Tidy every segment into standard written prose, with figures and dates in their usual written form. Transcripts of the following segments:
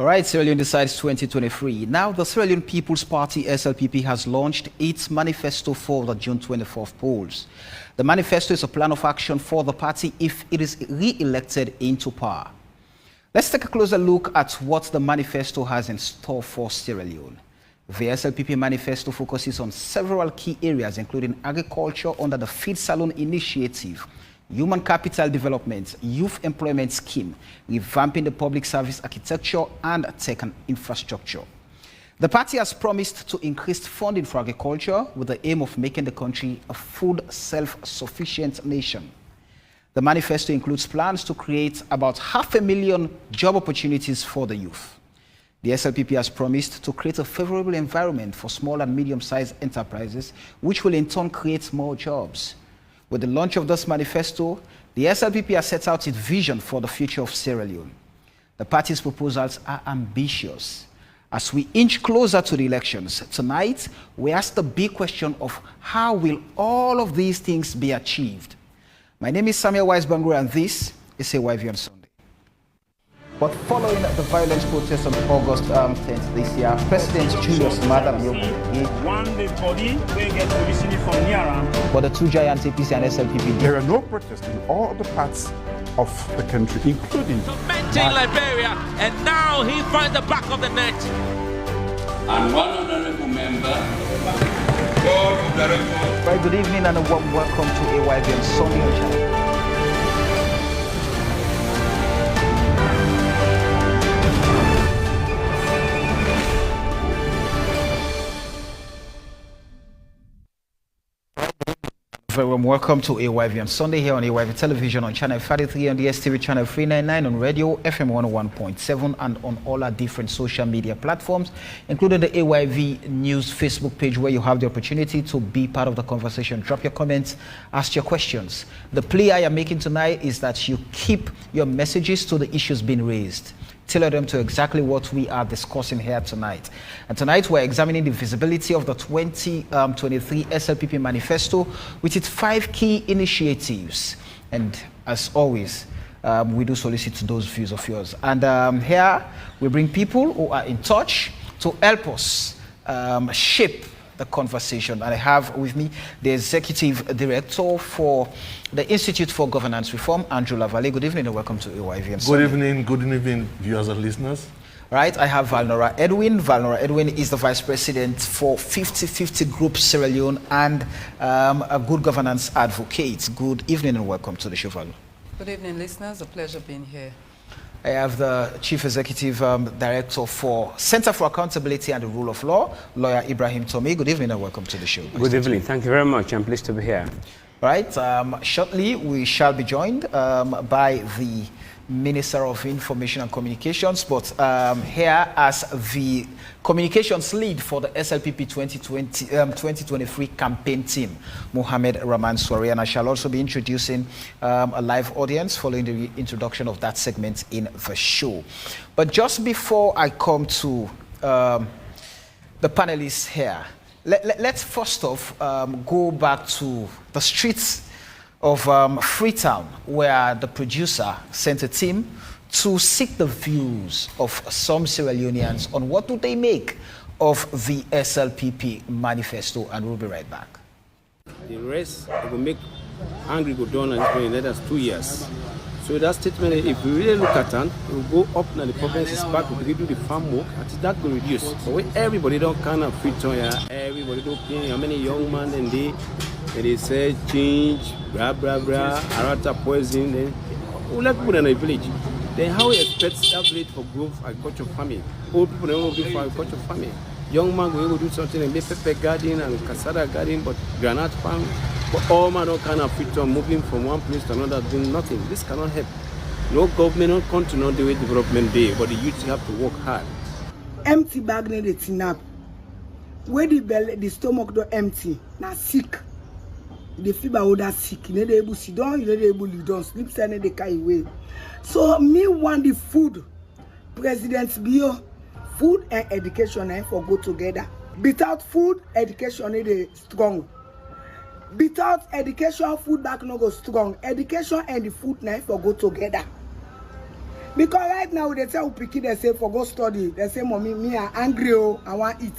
All right, Sierra Leone decides 2023. Now, the Sierra Leone People's Party, SLPP, has launched its manifesto for the June 24th polls. The manifesto is a plan of action for the party if it is re-elected into power. Let's take a closer look at what the manifesto has in store for Sierra Leone. The SLPP manifesto focuses on several key areas, including agriculture under the Feed Salone initiative, human capital development, youth employment scheme, revamping the public service architecture, and tech and infrastructure. The party has promised to increase funding for agriculture with the aim of making the country a food self-sufficient nation. The manifesto includes plans to create about 500,000 job opportunities for the youth. The SLPP has promised to create a favorable environment for small and medium-sized enterprises, which will in turn create more jobs. With the launch of this manifesto, the SLPP has set out its vision for the future of Sierra Leone. The party's proposals are ambitious. As we inch closer to the elections, tonight we ask the big question of how will all of these things be achieved? My name is Samuel Wise-Bangura, and this is AYV on Sunday. But following the violent protests on August 10th this year, President Julius Maada but the two giants, APC and SLPP. There are no protests in all other parts of the country, including tormenting Liberia, and now he finds the back of the net. And one honorable member. Right, good evening and a warm welcome to AYV on Sunday on channel. Very warm welcome to AYV on Sunday here on AYV Television on Channel 33, on the STV Channel 399, on radio FM 101.7, and on all our different social media platforms, including the AYV News Facebook page, where you have the opportunity to be part of the conversation. Drop your comments, ask your questions. The plea I am making tonight is that you keep your messages to the issues being raised. Tailor them to exactly what we are discussing here tonight. And tonight we're examining the visibility of the 2023 SLPP Manifesto with its 5 key initiatives. And as always, we do solicit those views of yours. And here we bring people who are in touch to help us shape the conversation. And I have with me the Executive Director for the Institute for Governance Reform, Andrew Lavalley. Good evening and welcome to AYV. Good evening, viewers and listeners. Right, I have Valnora Edwin. Valnora Edwin is the Vice President for 50/50 Group Sierra Leone and a good governance advocate. Good evening and welcome to the show, Val. Good evening, listeners. A pleasure being here. I have the Chief Executive Director for Center for Accountability and the Rule of Law, Lawyer Ibrahim Tomi. Good evening and welcome to the show. Good evening. Thank you very much. I'm pleased to be here. Right. Shortly, we shall be joined by the Minister of Information and Communications, but here as the communications lead for the SLPP 2023 campaign team, Mohammed Rahman Swari, and I shall also be introducing a live audience following the introduction of that segment in the show. But just before I come to the panelists here, let's first off go back to the streets of Freetown, where the producer sent a team to seek the views of some Sierra Leoneans on what do they make of the SLPP manifesto, and we'll be right back. The rest will make angry go down, and it's going to let us 2 years. So that statement, if we really look at it, it will go up and the problem is back, we do the farm work, and that will reduce. But when everybody don't kind of Freetown, everybody don't pay, how many young men and they say change, blah, blah, blah, Arata poison, then we'll let people in the village. Then how we expect that village for growth agriculture farming? Old people don't want to do for agriculture farming. Young man will do something and make pepper garden and cassava garden, but granite farm. But all man don't kind of fit on moving from one place to another, doing nothing. This cannot help. No government, no country, no the way development day, but the youth have to work hard. Empty bag need a tinap. Where the belly, the stomach don't empty, not sick. The fever would have sick. You need able to sit down, you need able to don't sleep, send the car away. So me want the food, President's bill, food and education for go together. Without food, education is strong. Without education, food back no go strong. Education and the food for go together. Because right now they tell pikin they say for go study. They say mommy me are angry oh I want eat.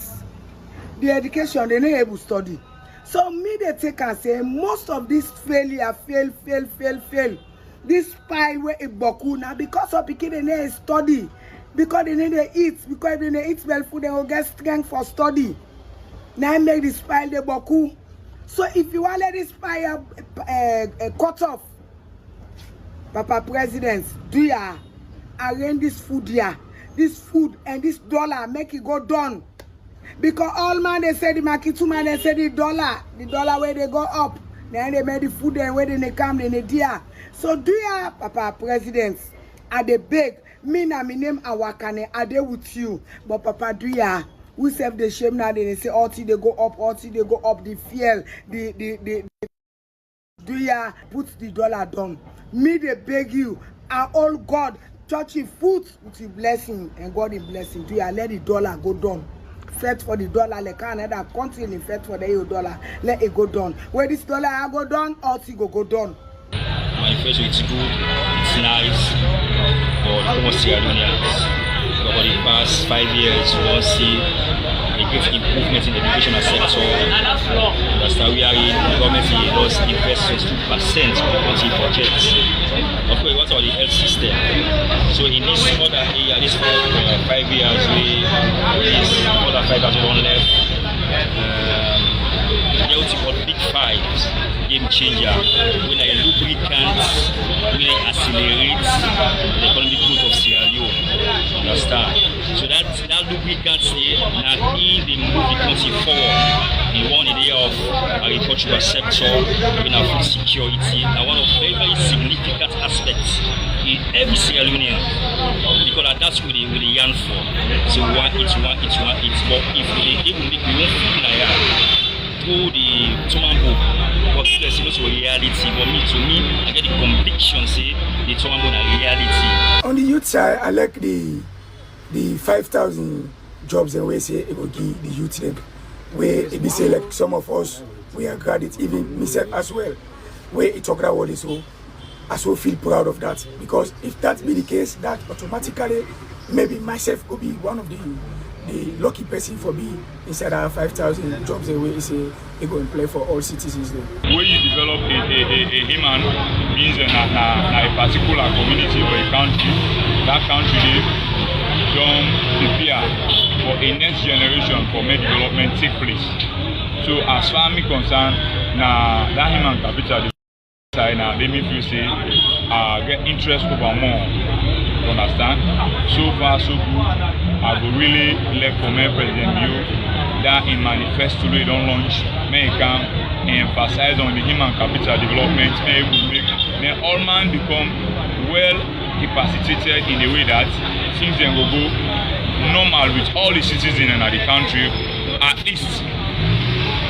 The education they not able to study. So me they take and say most of this failure fail. This pile where a boku now because of pikin they need study. Because they need to eat. Because they need to eat well food they will get strength for study. Now make this pile the boku. So if you want let this pile cut off, Papa President, do ya arrange this food here, this food and this dollar make it go down. Because all man they say the market two man they say the dollar where they go up. Then they make the food and where they come then they dear. So do ya Papa President, I they beg me na me name Awakane are they with you. But Papa do ya we save the shame now they say all they go up, the fuel, the do ya put the dollar down. Me they beg you, are all God touch your foot with your blessing and God in blessing. Do ya let the dollar go down? Fight for the dollar like Canada continue fight for the EU dollar. Let it go down. Where this dollar go down, all go down. Manifesto it's good, it's nice for the common Sierra Leoneans. Over the past 5 years, we will see a great improvement in the educational sector. Understand we are in government does invest 2% of the country budget. Of course, what about the health system? So in this other area, this 5 years, we this other 5 years we don't left. What called big fives, game changer, when I lubricant, when I accelerate the economic growth of Sierra Leone. Understand? So that lubricant now in the move the country forward in one area of agricultural sector, in our food security, and one of very, very significant aspects in every Sierra Leonean. Because that's what they yearn for. So we want it. But if they will make the own food like that, through the Tomambo, but it's not a reality. But to me, I get the conviction say the Tomambo is a reality. On the youth side, I like the 5,000 jobs and we say it will give the youth them. Where it be say like some of us we are graduates, even myself as well. Where it talk about this, so I so feel proud of that because if that be the case, that automatically maybe myself could be one of the lucky person for me inside our 5,000 jobs away is a go and play for all citizens there. When you develop a human means a particular community or a country, that country don't prepare for a next generation for make development take place. So as far as me concerned, now that human capital side now they me feel say get interest over more. You understand? So far so good. I will really let comment President Bio that in manifesto they don't launch may come and emphasize on the human capital development, may will make all man become well capacitated in the way that things then will go normal with all the citizens in the country, at least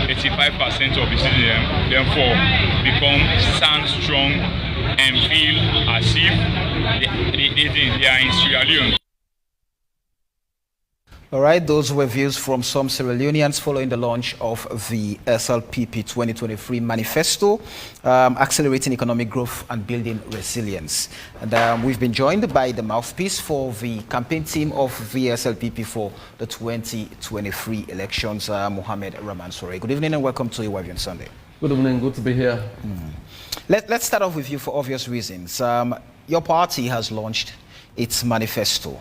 85% of the citizens therefore become sound strong and feel as if they are in Sierra Leone. All right, those were views from some Sierra Leoneans following the launch of the SLPP 2023 Manifesto, accelerating economic growth and building resilience. And we've been joined by the mouthpiece for the campaign team of the SLPP for the 2023 elections, Mohammed Ramansore. Good evening and welcome to Iwavian Sunday. Good evening, good to be here. Let's start off with you for obvious reasons. Your party has launched its manifesto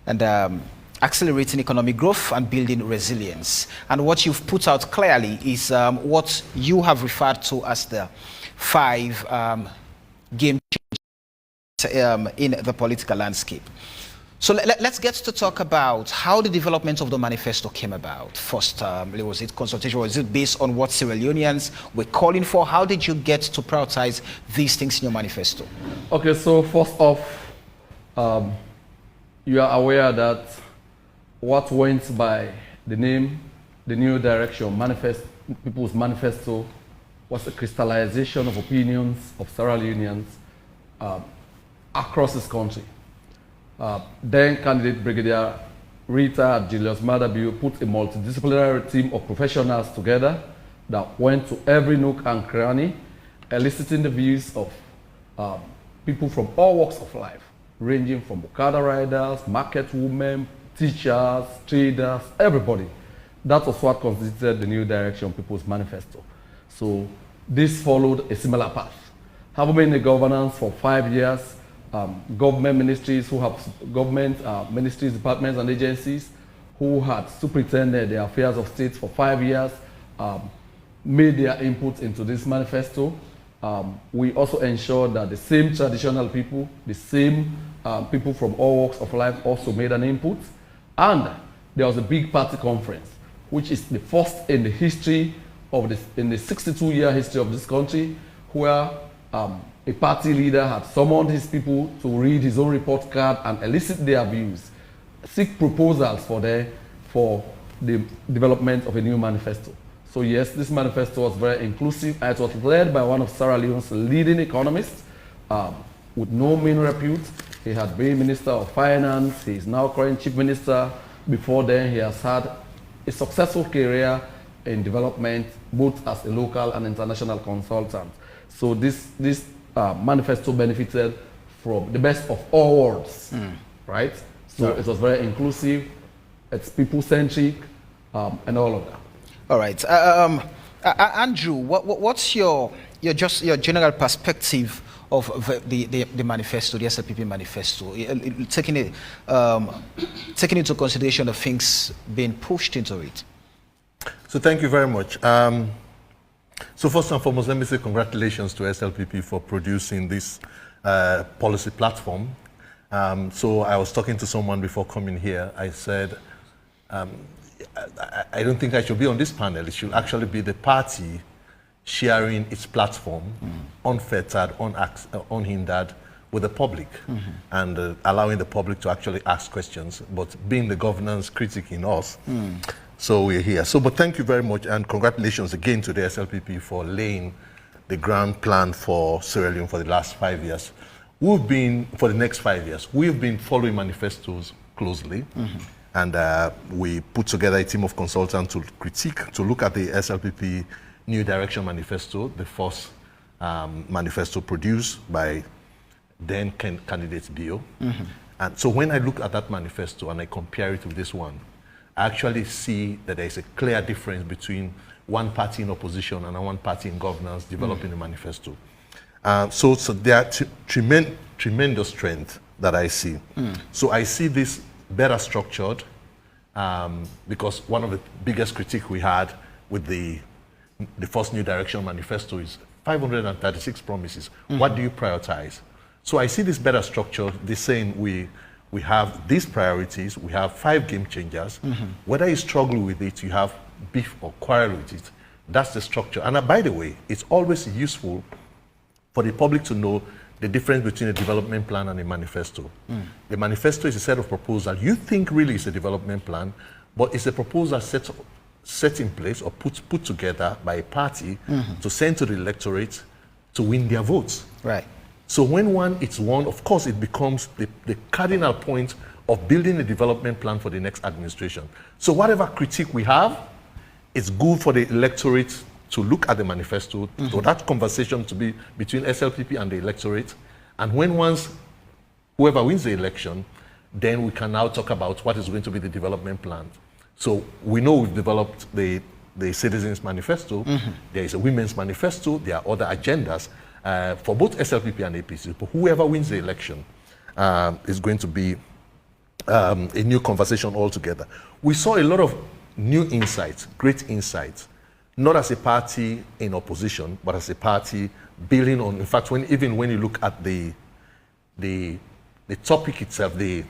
and accelerating economic growth and building resilience. And what you've put out clearly is what you have referred to as the 5 game changers in the political landscape. So let's get to talk about how the development of the manifesto came about. First, was it consultation? Was it based on what Sierra Leoneans were calling for? How did you get to prioritize these things in your manifesto? Okay, so first off, you are aware that what went by the name, the new direction, People's Manifesto, was a crystallization of opinions of Sierra Leoneans across this country. Then candidate Brigadier Rita Julius Madabiu put a multidisciplinary team of professionals together that went to every nook and cranny, eliciting the views of people from all walks of life, ranging from Okada riders, market women, teachers, traders, everybody. That was what constituted the New Direction People's Manifesto. So this followed a similar path. Having been in governance for 5 years, government ministries ministries, departments, and agencies who had superintended the affairs of state for 5 years made their input into this manifesto. We also ensured that the same traditional people, the same people from all walks of life also made an input. And there was a big party conference, which is the first in the history of this, in the 62-year history of this country, where a party leader had summoned his people to read his own report card and elicit their views, seek proposals for the development of a new manifesto. So yes, this manifesto was very inclusive, and it was led by one of Sierra Leone's leading economists with no mean repute. He had been Minister of Finance, he is now current Chief Minister. Before then, he has had a successful career in development, both as a local and international consultant. So this manifesto benefited from the best of all worlds, right? So it was very inclusive, it's people-centric, and all of that. All right, Andrew, what's your general perspective of the manifesto, the SLPP manifesto, taking into consideration the things being pushed into it? So thank you very much. So first and foremost, let me say congratulations to SLPP for producing this policy platform. So I was talking to someone before coming here. I said, I don't think I should be on this panel. It should actually be the party sharing its platform, unfettered, unhindered, with the public, and allowing the public to actually ask questions, but being the governance critic in us. So we're here. So, but thank you very much, and congratulations again to the SLPP for laying the grand plan for Sierra Leone for the last 5 years. We've been, for the next 5 years, we've been following manifestos closely, and we put together a team of consultants to critique, to look at the SLPP New Direction Manifesto, the first manifesto produced by then candidate Bio. And so when I look at that manifesto and I compare it with this one, I actually see that there is a clear difference between one party in opposition and one party in governance developing a manifesto. So there are tremendous strength that I see. So I see this better structured because one of the biggest critique we had with the first New Direction Manifesto is 536 promises. What do you prioritize? So I see this better structured, this saying we have these priorities, we have 5 game changers. Whether you struggle with it, you have beef or quarrel with it, that's the structure. And by the way, it's always useful for the public to know the difference between a development plan and a manifesto. The manifesto is a set of proposals. You think really it's a development plan, but it's a proposal set in place or put together by a party to send to the electorate to win their votes. Right. So when it's won, of course, it becomes the cardinal point of building a development plan for the next administration. So whatever critique we have, it's good for the electorate to look at the manifesto, for that conversation to be between SLPP and the electorate. And whoever wins the election, then we can now talk about what is going to be the development plan. So we know we've developed the Citizens Manifesto, there is a Women's Manifesto, there are other agendas for both SLPP and APC. But whoever wins the election is going to be a new conversation altogether. We saw a lot of new insights, great insights, not as a party in opposition, but as a party building on, in fact, even when you look at the topic itself, the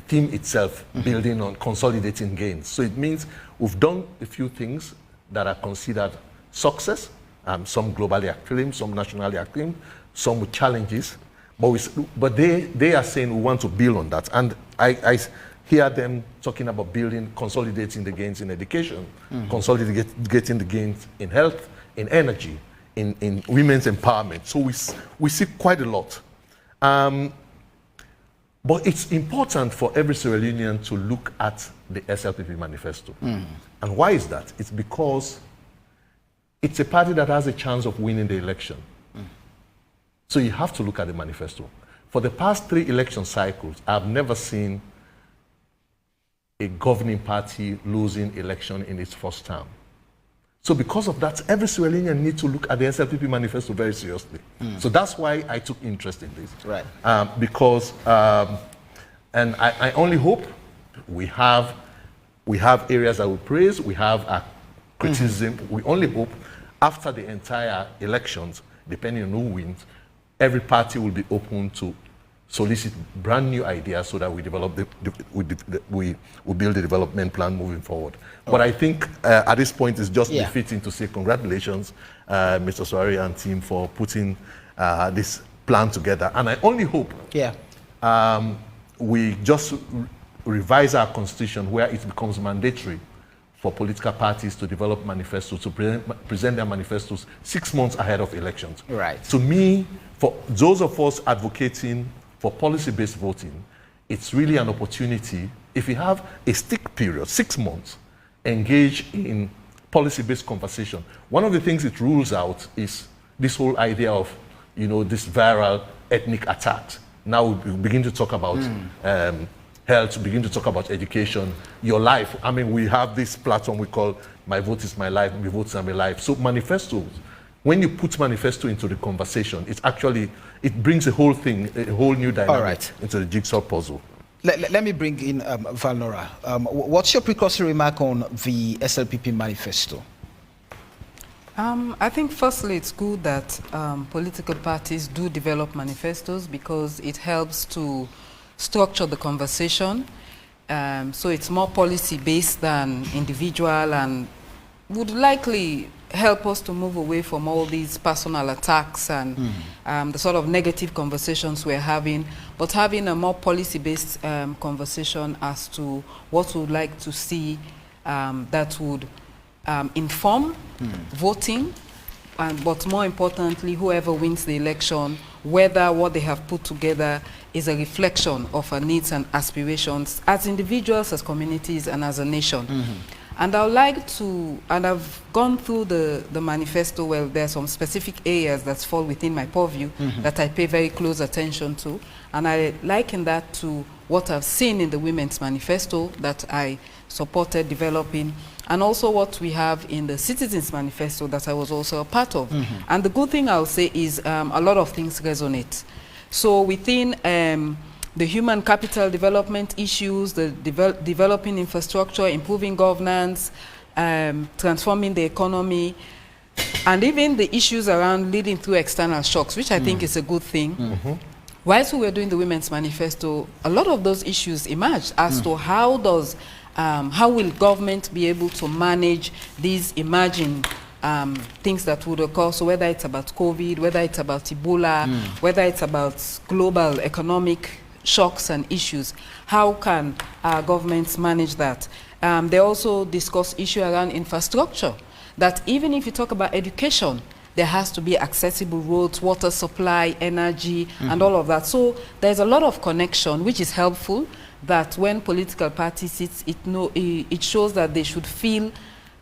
theme itself, building on consolidating gains. So it means we've done a few things that are considered success, some globally acclaimed, some nationally acclaimed, some with challenges, but they are saying we want to build on that. And I hear them talking about consolidating the gains in education, consolidating the gains in health, in energy, in women's empowerment. So we see quite a lot. But it's important for every Sierra Leonean to look at the SLPP manifesto. And why is that? It's because it's a party that has a chance of winning the election. So you have to look at the manifesto. For the past 3 election cycles, I've never seen a governing party losing election in its first term. So because of that, every Sierra Leonean needs to look at the SLPP manifesto very seriously. So that's why I took interest in this. Right. Because, and I only hope we have areas that we praise, we have criticism. We only hope after the entire elections, depending on who wins, every party will be open to solicit brand new ideas so that we develop we build a development plan moving forward. But I think at this point it's just befitting to say congratulations, Mr. Swari and team, for putting this plan together. And I only hope we just revise our constitution where it becomes mandatory for political parties to develop manifestos, to present their manifestos 6 months ahead of elections. Right. To me, for those of us advocating for policy-based voting, it's really an opportunity. If you have a stick period, 6 months, engage in policy-based conversation. One of the things it rules out is this whole idea of, this viral ethnic attacks. Now we begin to talk about health, begin to talk about education, your life. I mean, we have this platform we call My Vote is My Life, My Vote is My Life. So manifestos, when you put manifesto into the conversation, it brings a whole thing, a whole new dynamic into the jigsaw puzzle. Let me bring in Valnora. What's your precursory remark on the SLPP manifesto? I think firstly it's good that political parties do develop manifestos because it helps to structure the conversation. So it's more policy based than individual and would likely help us to move away from all these personal attacks and the sort of negative conversations we're having, but having a more policy-based conversation as to what we would like to see that would inform voting, but more importantly, whoever wins the election, whether what they have put together is a reflection of our needs and aspirations as individuals, as communities, and as a nation. And I would like to, and I've gone through the manifesto. Well, there are some specific areas that fall within my purview that I pay very close attention to. And I liken that to what I've seen in the Women's Manifesto that I supported developing, and also what we have in the Citizens Manifesto that I was also a part of. And the good thing I'll say is a lot of things resonate. So within the human capital development issues, the developing infrastructure, improving governance, transforming the economy, and even the issues around leading through external shocks, which I think is a good thing. Whilst we were doing the Women's Manifesto, a lot of those issues emerged as to how will government be able to manage these emerging things that would occur. So whether it's about COVID, whether it's about Ebola, whether it's about global economic shocks and issues, how can our governments manage that? They also discuss issue around infrastructure, that even if you talk about education, there has to be accessible roads, water supply, energy, and all of that. So there's a lot of connection, which is helpful, that when political parties sit, it shows that they should feel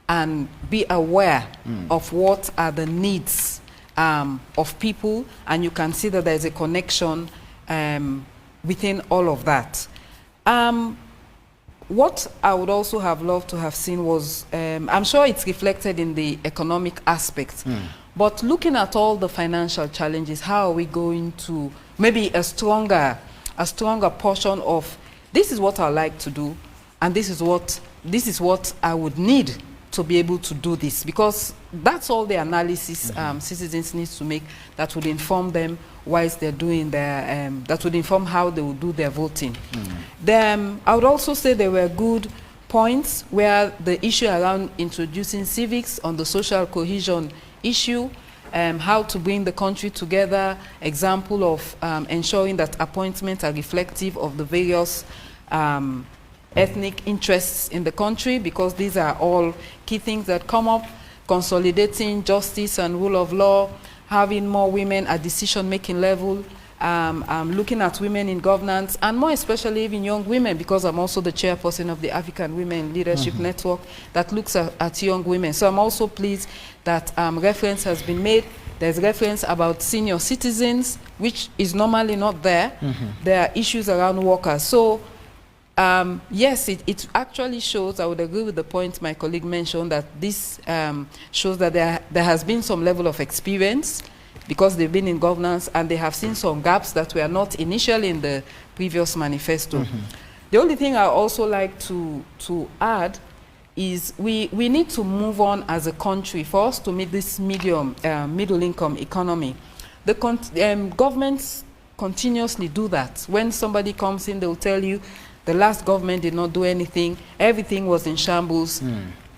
and be aware of what are the needs of people, and you can see that there's a connection within all of that. What I would also have loved to have seen was, I'm sure it's reflected in the economic aspect, but looking at all the financial challenges, how are we going to maybe a stronger portion of this is what I like to do, and this is what I would need to be able to do this, because that's all the analysis citizens need to make that would inform them whilst they're doing their, that would inform how they will do their voting. Then I would also say there were good points where the issue around introducing civics on the social cohesion issue, how to bring the country together, example of ensuring that appointments are reflective of the various ethnic interests in the country, because these are all key things that come up, consolidating justice and rule of law, having more women at decision-making level, looking at women in governance, and more especially even young women, because I'm also the chairperson of the African Women Leadership Network that looks at young women. So I'm also pleased that reference has been made. There's reference about senior citizens, which is normally not there. There are issues around workers. So yes, it actually shows, I would agree with the point my colleague mentioned, that this shows that there has been some level of experience because they've been in governance and they have seen some gaps that were not initially in the previous manifesto. The only thing I also like to add is we need to move on as a country for us to meet this middle income economy. The governments continuously do that. When somebody comes in, they'll tell you the last government did not do anything, everything was in shambles.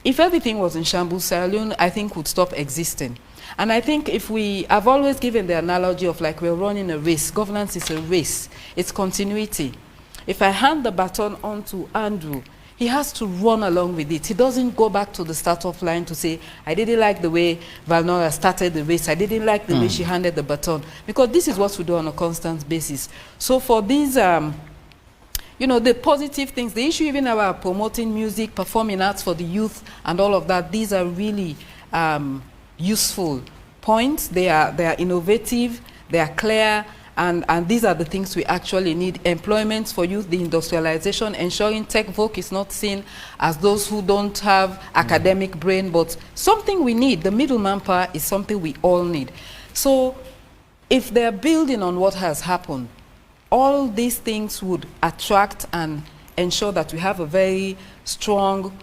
If everything was in shambles, Sierra Leone, I think, would stop existing. And I think I've always given the analogy of like we're running a race. Governance is a race. It's continuity. If I hand the baton on to Andrew, he has to run along with it. He doesn't go back to the start-off line to say, I didn't like the way Valnora started the race. I didn't like the way she handed the baton. Because this is what we do on a constant basis. So for these, you know, the positive things, the issue even about promoting music, performing arts for the youth and all of that, these are really useful points. They are innovative, they are clear, and these are the things we actually need. Employment for youth, the industrialization, ensuring tech voc is not seen as those who don't have academic brain, but something we need. The middleman power is something we all need. So if they're building on what has happened, all these things would attract and ensure that we have a very strong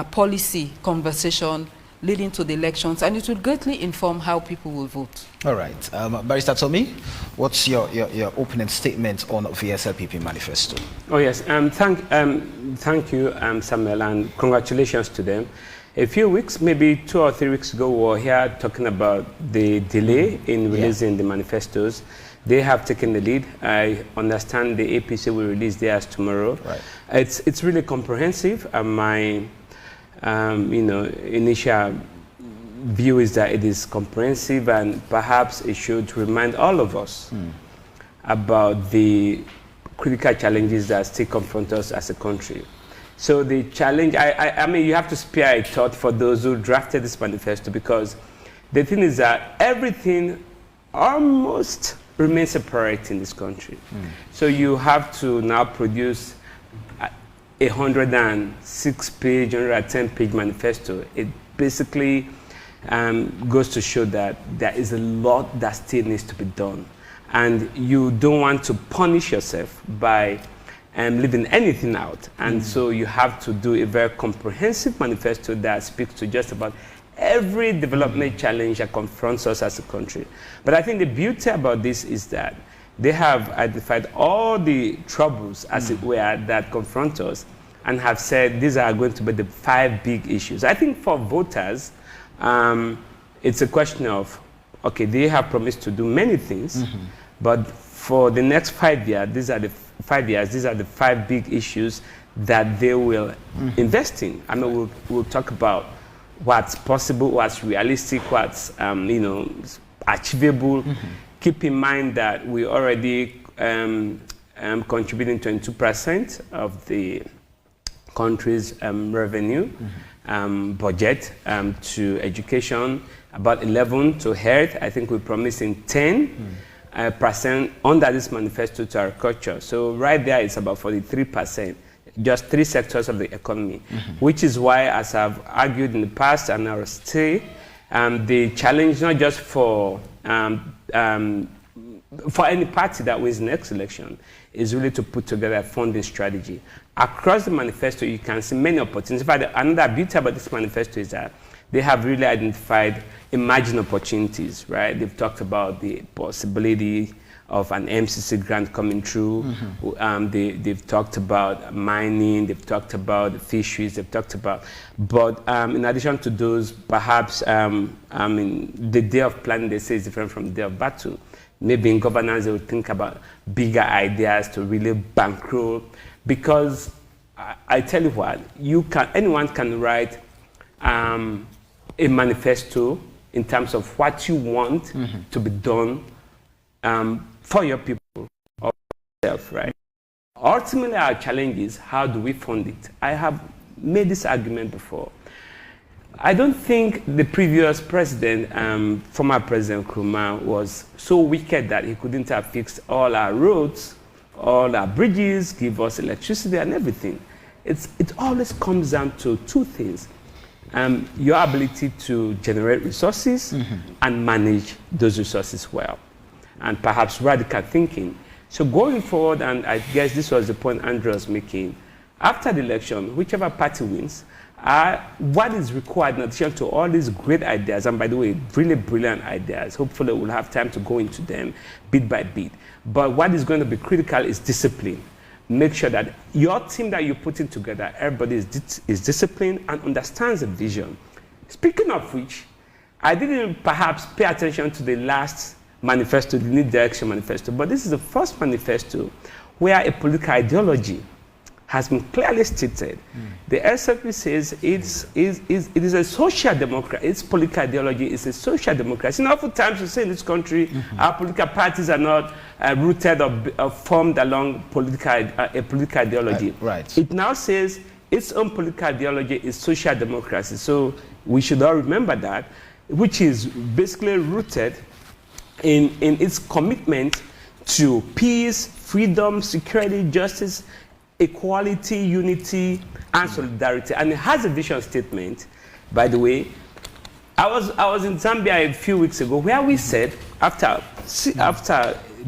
policy conversation leading to the elections, and it will greatly inform how people will vote. All right. Barrister Tommy, what's your opening statement on the SLPP manifesto? Oh, yes. Thank you, Samuel, and congratulations to them. A few weeks, maybe 2 or 3 weeks ago, we were here talking about the delay in releasing the manifestos. They have taken the lead. I understand the APC will release theirs tomorrow. Right. It's really comprehensive. My initial view is that it is comprehensive, and perhaps it should remind all of us about the critical challenges that still confront us as a country. So the challenge, I mean, you have to spare a thought for those who drafted this manifesto, because the thing is that everything almost remains a priority in this country. So you have to now produce a 106-page, 110-page manifesto. It basically goes to show that there is a lot that still needs to be done. And you don't want to punish yourself by leaving anything out. And so you have to do a very comprehensive manifesto that speaks to just about every development challenge that confronts us as a country. But I think the beauty about this is that they have identified all the troubles, as it were, that confront us, and have said these are going to be the 5 big issues. I think for voters, it's a question of, okay, they have promised to do many things, but for the next 5 years, these are the 5 big issues that they will invest in. I mean, we'll talk about what's possible, what's realistic, what's achievable. Keep in mind that we already contributing 22% of the country's revenue budget to education, about 11 to health. I think we're promising 10% under this manifesto to agriculture. So right there, it's about 43%. Just 3 sectors of the economy, which is why, as I've argued in the past and I will stay, the challenge not just for any party that wins the next election is really to put together a funding strategy. Across the manifesto, you can see many opportunities. In fact, another beauty about this manifesto is that they have really identified emerging opportunities, right? They've talked about the possibility of an MCC grant coming through. They've talked about mining, they've talked about fisheries, they've talked about, but in addition to those, perhaps the day of planning, they say, is different from the day of battle. Maybe in governance, they will think about bigger ideas to really bankroll, because I tell you what, anyone can write a manifesto in terms of what you want to be done for your people, right? Ultimately, our challenge is how do we fund it? I have made this argument before. I don't think the previous president, former President Nkrumah, was so wicked that he couldn't have fixed all our roads, all our bridges, give us electricity and everything. It always comes down to two things. Your ability to generate resources and manage those resources well, and perhaps radical thinking. So going forward, and I guess this was the point Andrew was making, after the election, whichever party wins, what is required in addition to all these great ideas, and by the way, really brilliant ideas, hopefully we'll have time to go into them bit by bit, but what is going to be critical is discipline. Make sure that your team that you're putting together, everybody is disciplined and understands the vision. Speaking of which, I didn't perhaps pay attention to the last manifesto, the New Direction Manifesto, but this is the first manifesto where a political ideology has been clearly stated. The SLP says it is a social democracy. Its political ideology is a social democracy. And oftentimes we say in this country, our political parties are not rooted or formed along a political ideology. Right. It now says its own political ideology is social democracy. So we should all remember that, which is basically rooted in its commitment to peace, freedom, security, justice, equality, unity, and solidarity. And it has a vision statement, by the way. I was in Zambia a few weeks ago where we said, after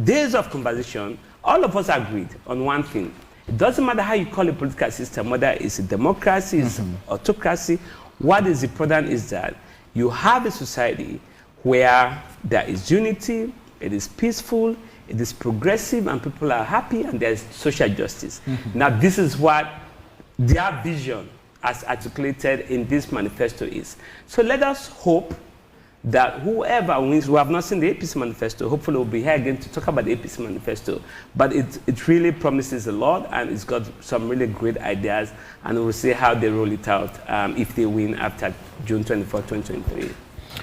days of conversation, all of us agreed on one thing. It doesn't matter how you call a political system, whether it's a democracy, it's autocracy. What is important is that you have a society where there is unity, it is peaceful, it is progressive, and people are happy, and there's social justice. Now, this is what their vision, as articulated in this manifesto, is. So let us hope that whoever wins, we have not seen the APC manifesto, hopefully we'll be here again to talk about the APC manifesto, but it really promises a lot, and it's got some really great ideas, and we'll see how they roll it out if they win after June 24, 2023.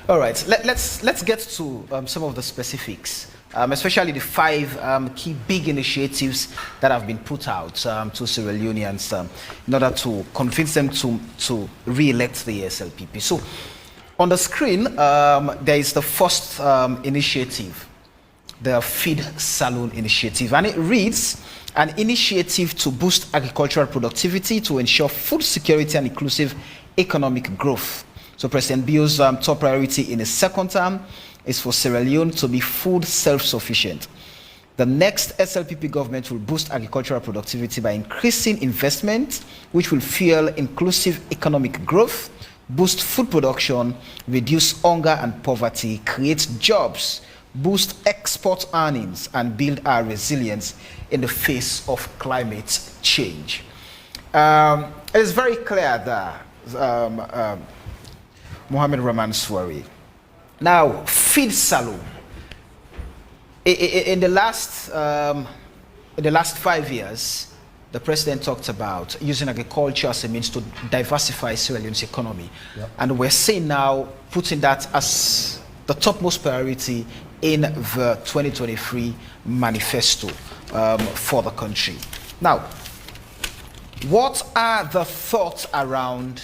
All right, let's get to some of the specifics, especially the 5 key big initiatives that have been put out to Sierra Leoneans in order to convince them to re-elect the SLPP. So on the screen, there is the first initiative, the Feed Salone initiative, and it reads, an initiative to boost agricultural productivity to ensure food security and inclusive economic growth. So President Bio's top priority in his second term is for Sierra Leone to be food self-sufficient. The next SLPP government will boost agricultural productivity by increasing investment, which will fuel inclusive economic growth, boost food production, reduce hunger and poverty, create jobs, boost export earnings, and build our resilience in the face of climate change. It is very clear that Mohammed Rahman Swari. Now, Feed Salone. In the last 5 years, the president talked about using agriculture as a means to diversify Sierra Leone's economy. Yep. And we're seeing now putting that as the topmost priority in the 2023 manifesto for the country. Now, what are the thoughts around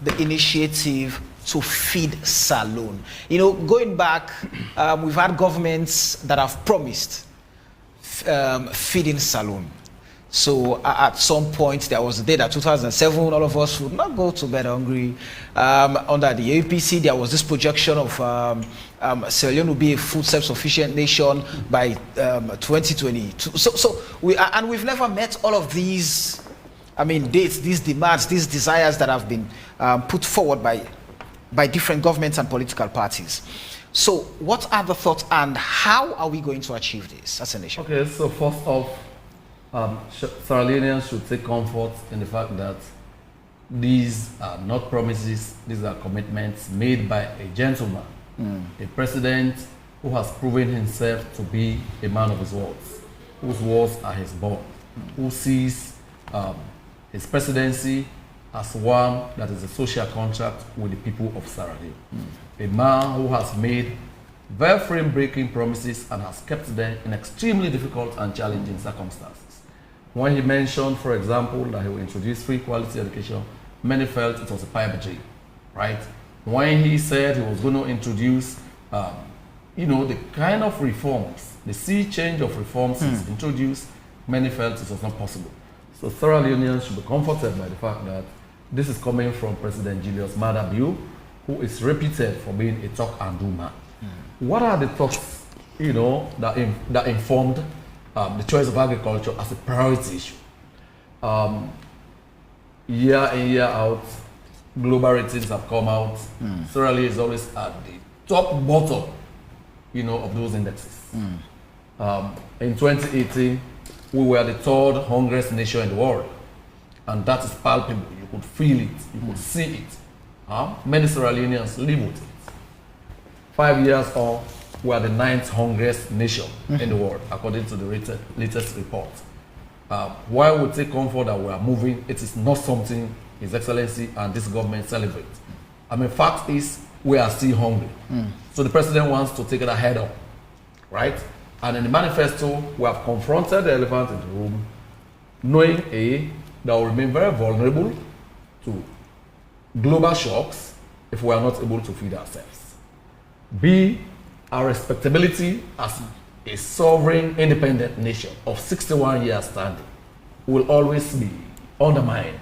the initiative to feed Salone? You know, going back, we've had governments that have promised feeding Salone. So at some point, there was a day that 2007, all of us would not go to bed hungry. Under the APC, there was this projection of Sierra Leone will be a food self-sufficient nation by 2022. So we've never met all of these, I mean, dates, these demands, these desires that have been put forward by different governments and political parties. So what are the thoughts, and how are we going to achieve this as a nation? Okay, so first off, Sierra Leoneans should take comfort in the fact that these are not promises, these are commitments made by a gentleman, a president who has proven himself to be a man of his words, whose words are his bond, who sees his presidency as one that is a social contract with the people of Sierra Leone. A man who has made very frame-breaking promises and has kept them in extremely difficult and challenging circumstances. When he mentioned, for example, that he will introduce free quality education, many felt it was a pipe dream, right? When he said he was going to introduce, the kind of reforms, the sea change of reforms he's introduced, many felt it was not possible. So Sierra Leoneans should be comforted by the fact that this is coming from President Julius Maada Bio, who is reputed for being a talk and do man. What are the thoughts, that informed the choice of agriculture as a priority issue? Year in, year out, global ratings have come out. Sierra Leone is always at the top bottom, of those indexes. In 2018, we were the third hungriest nation in the world. And that is palpable. You could feel it, you could see it. Many Sierra Leoneans live with it. 5 years on, we are the 9th hungriest nation in the world, according to the latest report. While we take comfort that we are moving, it is not something His Excellency and this government celebrate. Fact is, we are still hungry. So the president wants to take it ahead on, right? And in the manifesto, we have confronted the elephant in the room, knowing that we remain very vulnerable to global shocks if we are not able to feed ourselves. B, our respectability as a sovereign, independent nation of 61 years standing will always be undermined,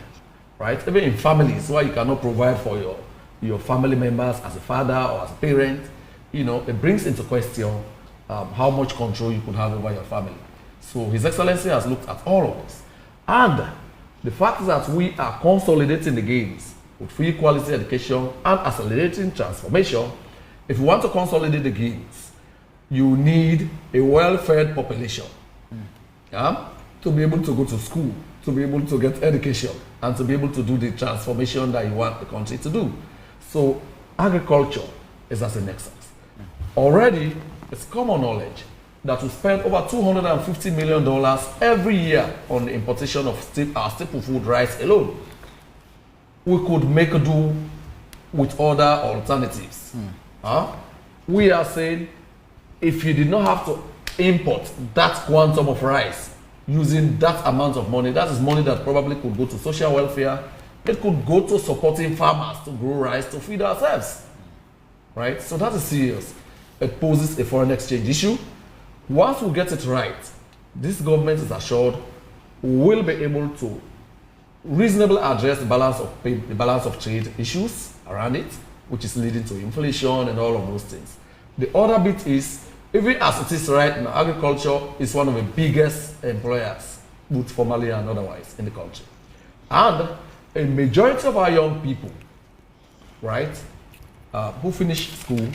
right? Even in families where you cannot provide for your family members as a father or as a parent, it brings into question how much control you could have over your family. So His Excellency has looked at all of this. And the fact that we are consolidating the gains with free quality education and accelerating transformation, if you want to consolidate the gains, you need a well-fed population to be able to go to school, to be able to get education, and to be able to do the transformation that you want the country to do. So agriculture is as a nexus. Already, it's common knowledge that we spend over $250 million every year on the importation of our staple food, rice alone. We could make do with other alternatives. We are saying, if you did not have to import that quantum of rice using that amount of money, that is money that probably could go to social welfare, it could go to supporting farmers to grow rice to feed ourselves, right? So that is serious. It poses a foreign exchange issue. Once we get it right, this government is assured we will be able to reasonably address the balance of trade issues around it, which is leading to inflation and all of those things. The other bit is, even as it is right now, agriculture is one of the biggest employers, both formally and otherwise, in the country. And a majority of our young people, right, who finish school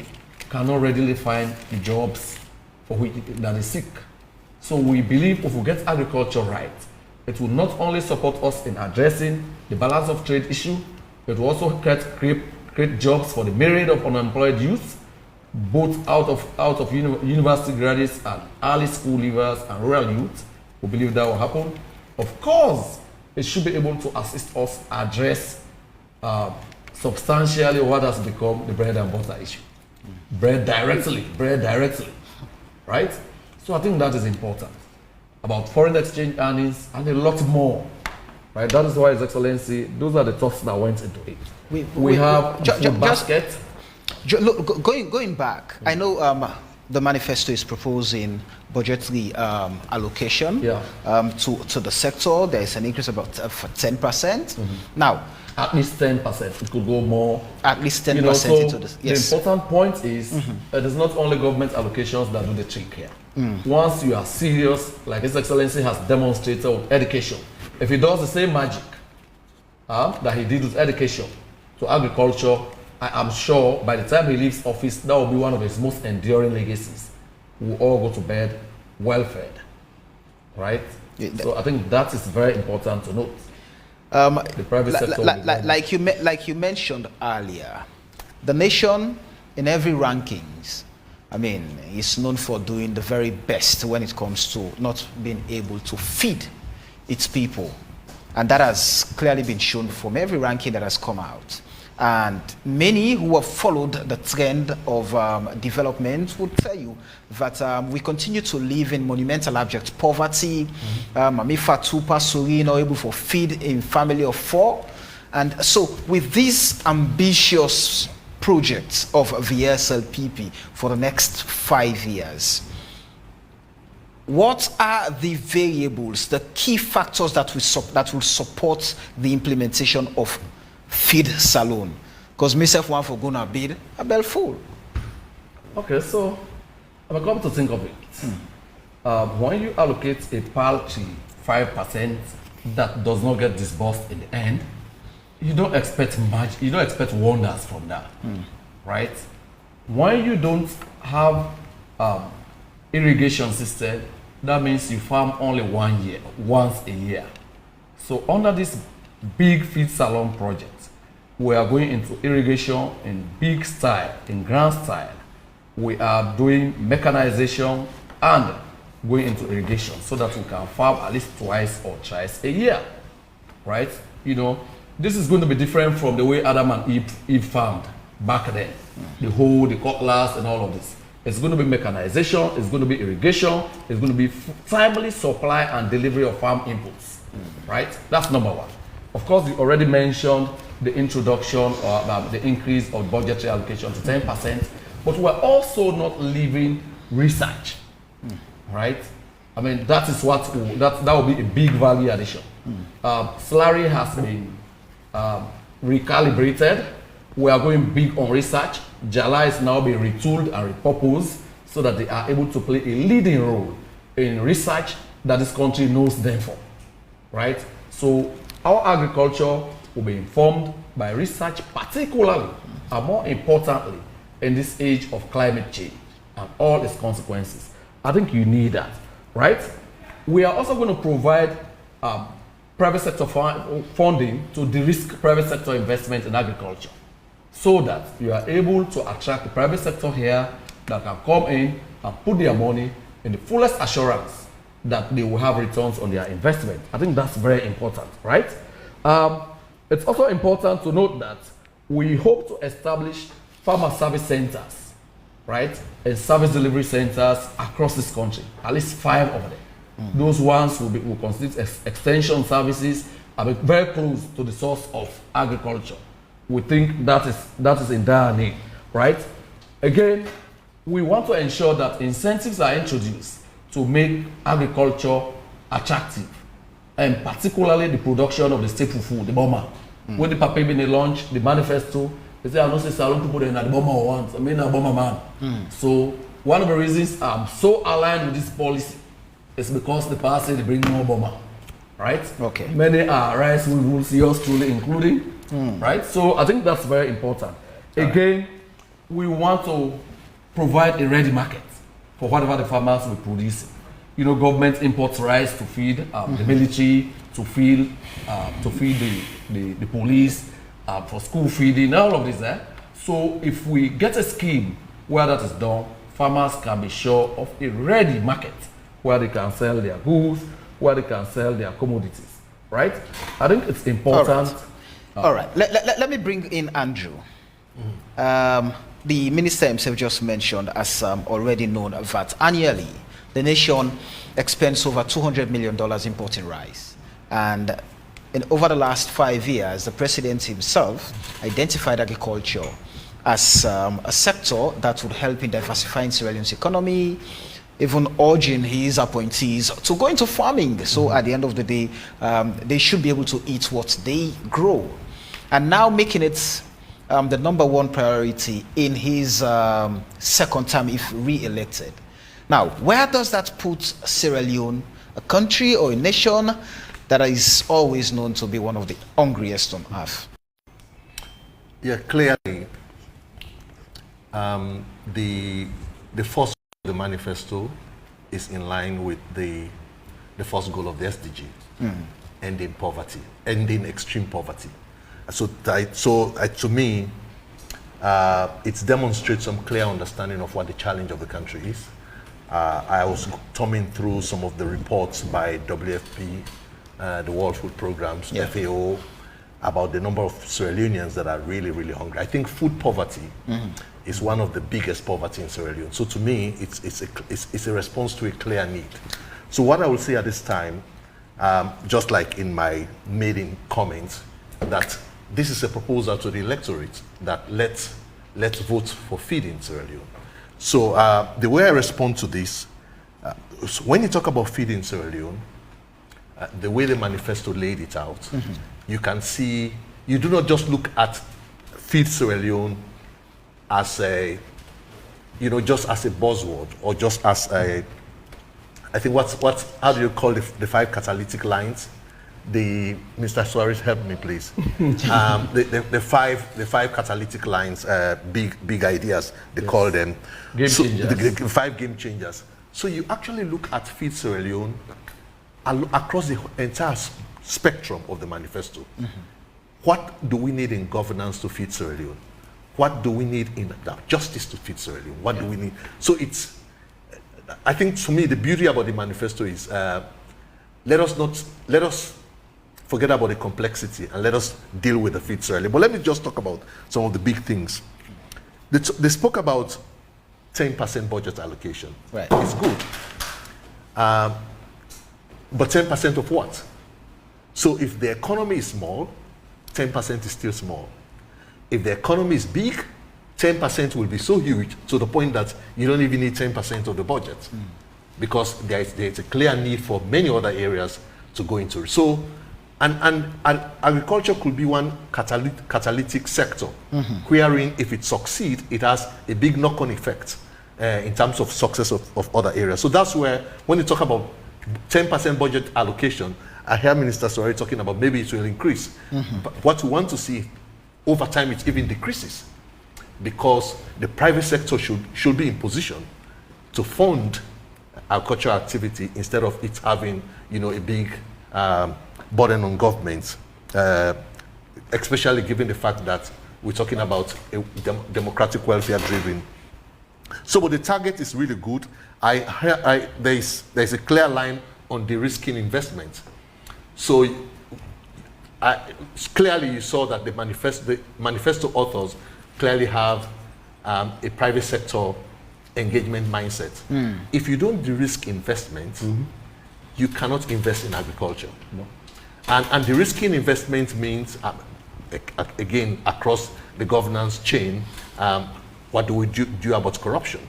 cannot readily find the jobs for which that they seek. So we believe if we get agriculture right, it will not only support us in addressing the balance of trade issue, it will also create jobs for the myriad of unemployed youth, both out of university graduates and early school leavers and rural youth. We believe that will happen. Of course, it should be able to assist us address substantially what has become the bread and butter issue. Bread directly, right? So I think that is important. About foreign exchange earnings and a lot more, right? That is why His Excellency, those are the thoughts that went into it. We have food basket. Look, going back, I know the manifesto is proposing budgetary allocation to the sector. There is an increase about 10%. Now, at least 10%. It could go more. At least 10% into this. Yes. The important point is it is not only government allocations that do the trick here. Once you are serious, like His Excellency has demonstrated with education, if he does the same magic that he did with education to agriculture, I am sure by the time he leaves office, that will be one of his most enduring legacies. We will all go to bed well-fed, right? So I think that is very important to note. The private sector, like you mentioned earlier, the nation in every rankings, is known for doing the very best when it comes to not being able to feed its people, and that has clearly been shown from every ranking that has come out. And many who have followed the trend of development would tell you that we continue to live in monumental abject poverty. Mamifa Tupa Suri not able to feed a family of 4. And so with these ambitious projects of the SLPP for the next 5 years, what are the variables, the key factors that will support the implementation of Feed Salone? Because myself want for gonna bid a bell full. Okay, so I'm going to think of it. When you allocate a paltry 5% that does not get disbursed in the end, you don't expect much. You don't expect wonders from that, right? When you don't have irrigation system, that means you farm only once a year. So under this big Feed Salone project, we are going into irrigation in big style, in grand style. We are doing mechanization and going into irrigation so that we can farm at least twice or thrice a year, right? You know, this is going to be different from the way Adam and Eve farmed back then. The hoe, the cutlass, and all of this. It's going to be mechanization, it's going to be irrigation, it's going to be timely supply and delivery of farm inputs, right? That's number one. Of course, you already mentioned the introduction or the increase of budgetary allocation to 10%, but we're also not leaving research, right? I mean, that is what that will be a big value addition. Slurry has been recalibrated. We are going big on research. Jala is now being retooled and repurposed so that they are able to play a leading role in research that this country knows them for, right? So our agriculture will be informed by research, particularly and more importantly in this age of climate change and all its consequences. I think you need that, right? We are also going to provide private sector funding to de-risk private sector investment in agriculture, so that you are able to attract the private sector here that can come in and put their money in the fullest assurance that they will have returns on their investment. I think that's very important, right? It's also important to note that we hope to establish farmer service centers, right? And service delivery centers across this country, at least 5 of them. Those ones will constitute extension services and be very close to the source of agriculture. We think that is in dire need, right? Again, we want to ensure that incentives are introduced to make agriculture attractive, and particularly the production of the staple food, the bomber. When the paper in the launch, the manifesto, they say, I don't say Salone people in the bomber once, I mean a bomber man. So one of the reasons I'm so aligned with this policy is because the party they bring more bomber, right? Okay. Many are rice, we will see us truly including. Right? So I think that's very important. Again, we want to provide a ready market for whatever the farmers will produce. You know, government imports rice to feed the military, to feed the police, for school feeding, all of this. So if we get a scheme where that is done, farmers can be sure of a ready market where they can sell their goods, where they can sell their commodities. Right? I think it's important. All right. Let me bring in Andrew. The minister himself just mentioned, as already known, that annually the nation expends over $200 million importing rice. And over the last 5 years, the president himself identified agriculture as a sector that would help in diversifying Sierra Leone's economy, even urging his appointees to go into farming. So at the end of the day, they should be able to eat what they grow. And now making it the #1 priority in his second term if re-elected. Now, where does that put Sierra Leone, a country or a nation that is always known to be one of the hungriest on earth? Yeah, clearly, the first goal of the manifesto is in line with the first goal of the SDG, ending poverty, ending extreme poverty. So to me, it demonstrates some clear understanding of what the challenge of the country is. I was thumbing through some of the reports by WFP, the World Food Programs, FAO, about the number of Sierra Leoneans that are really, really hungry. I think food poverty is one of the biggest poverty in Sierra Leone. So to me, it's a response to a clear need. So what I will say at this time, just like in my maiden comments, that this is a proposal to the electorate that let's vote for feeding Sierra Leone. So the way I respond to this, so when you talk about feeding Sierra Leone, the way the manifesto laid it out, you can see, you do not just look at feed Sierra Leone as a, just as a buzzword or just as a, I think how do you call the 5 catalytic lines? Mr. Suarez, help me please. The five catalytic lines, big ideas, they call them. Game changers. The 5 game changers. So you actually look at Feed Sierra Leone across the entire spectrum of the manifesto. What do we need in governance to feed Sierra Leone? What do we need in justice to feed Sierra Leone? What do we need? So I think to me the beauty about the manifesto is let us forget about the complexity and let us deal with the feed Sierra Leone. But let me just talk about some of the big things. They spoke about 10% budget allocation. Right. It's good. But 10% of what? So if the economy is small, 10% is still small. If the economy is big, 10% will be so huge to the point that you don't even need 10% of the budget because there is a clear need for many other areas to go into it. So, and agriculture could be one catalytic sector, wherein if it succeeds, it has a big knock-on effect in terms of success of other areas. So that's where, when you talk about 10% budget allocation, I hear Minister Suarez talking about maybe it will increase. But what we want to see over time, it even decreases because the private sector should be in position to fund agricultural activity instead of it having, a big burden on governments, especially given the fact that we're talking about a democratic welfare driven. So, but the target is really good. There's a clear line on de-risking investment. So clearly you saw that the manifesto authors clearly have a private sector engagement mindset. If you don't de-risk investment, you cannot invest in agriculture. No. And de-risking investment means, again, across the governance chain, what do we do about corruption?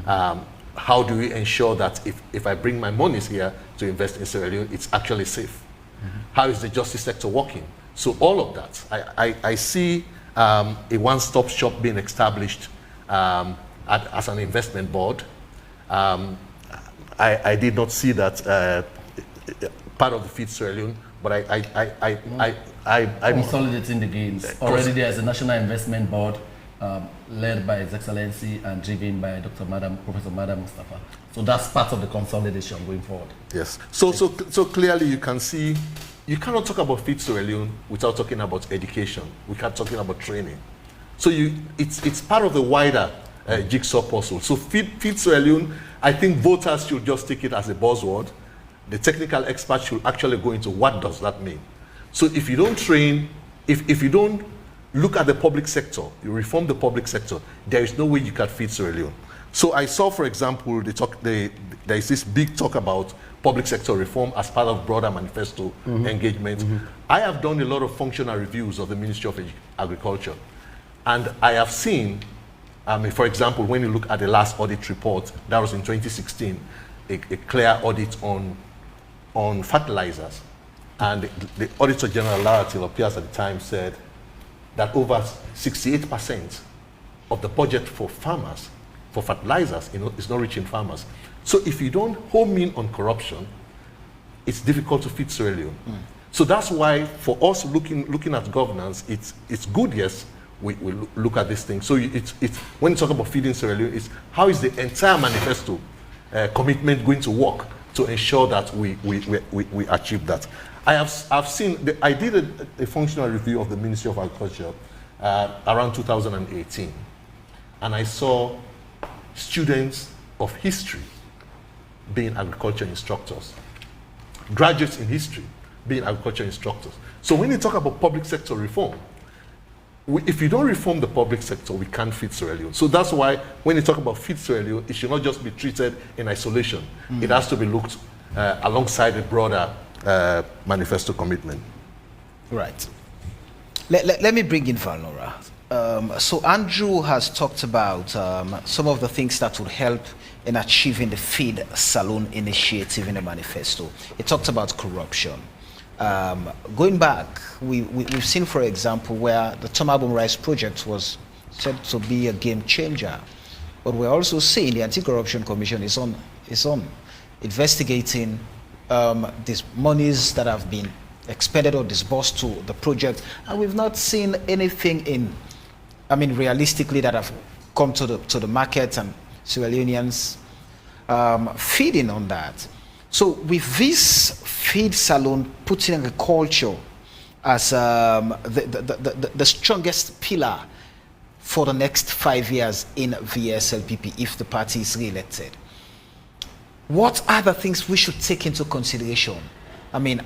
How do we ensure that if I bring my monies here to invest in Sierra Leone, it's actually safe? How is the justice sector working? So all of that, I see a one-stop shop being established as an investment board. I did not see that part of the Feed Sierra Leone, but I'm consolidating the gains. Already there is a National Investment Board led by His Excellency and driven by Professor Madam Mustafa. So that's part of the consolidation going forward. Yes. So clearly you can see, you cannot talk about Feed Sierra Leone without talking about education, without talking about training. So it's part of the wider jigsaw puzzle. So Feed Sierra Leone, I think voters should just take it as a buzzword. The technical experts should actually go into what does that mean. So if you don't train, if you don't look at the public sector, you reform the public sector, there is no way you can feed Sierra Leone. So I saw, for example, there is this big talk about public sector reform as part of broader manifesto engagement. I have done a lot of functional reviews of the Ministry of Agriculture. And I have seen, for example, when you look at the last audit report, that was in 2016, a clear audit on fertilizers. And the Auditor General Laratil appears at the time said that over 68% of the budget for farmers, for fertilizers, is not reaching farmers. So if you don't home in on corruption, it's difficult to feed Sierra Leone. So that's why for us looking at governance, it's good, yes, we look at this thing. So it's when you talk about feeding Sierra Leone, it's how is the entire manifesto commitment going to work to ensure that we achieve that. I've seen, I did a functional review of the Ministry of Agriculture around 2018, and I saw students of history being agriculture instructors, graduates in history. being agriculture instructors. So when you talk about public sector reform, if you don't reform the public sector, we can't feed Sierra Leone. So that's why when you talk about feed Sierra Leone, it should not just be treated in isolation. It has to be looked alongside a broader manifesto commitment. Right. Let me bring in Valnora. So Andrew has talked about some of the things that would help in achieving the Feed Salone initiative in the manifesto. He talked about corruption. Going back, we've seen, for example, where the Tomabom Rice Project was said to be a game changer. But we're also seeing the Anti-Corruption Commission is on investigating these monies that have been expended or disbursed to the project, and we've not seen anything realistically that have come to the market and Sierra Leoneans feeding on that. So with this Feed Salone putting agriculture as the strongest pillar for the next 5 years in the SLPP, if the party is re-elected, what are the things we should take into consideration,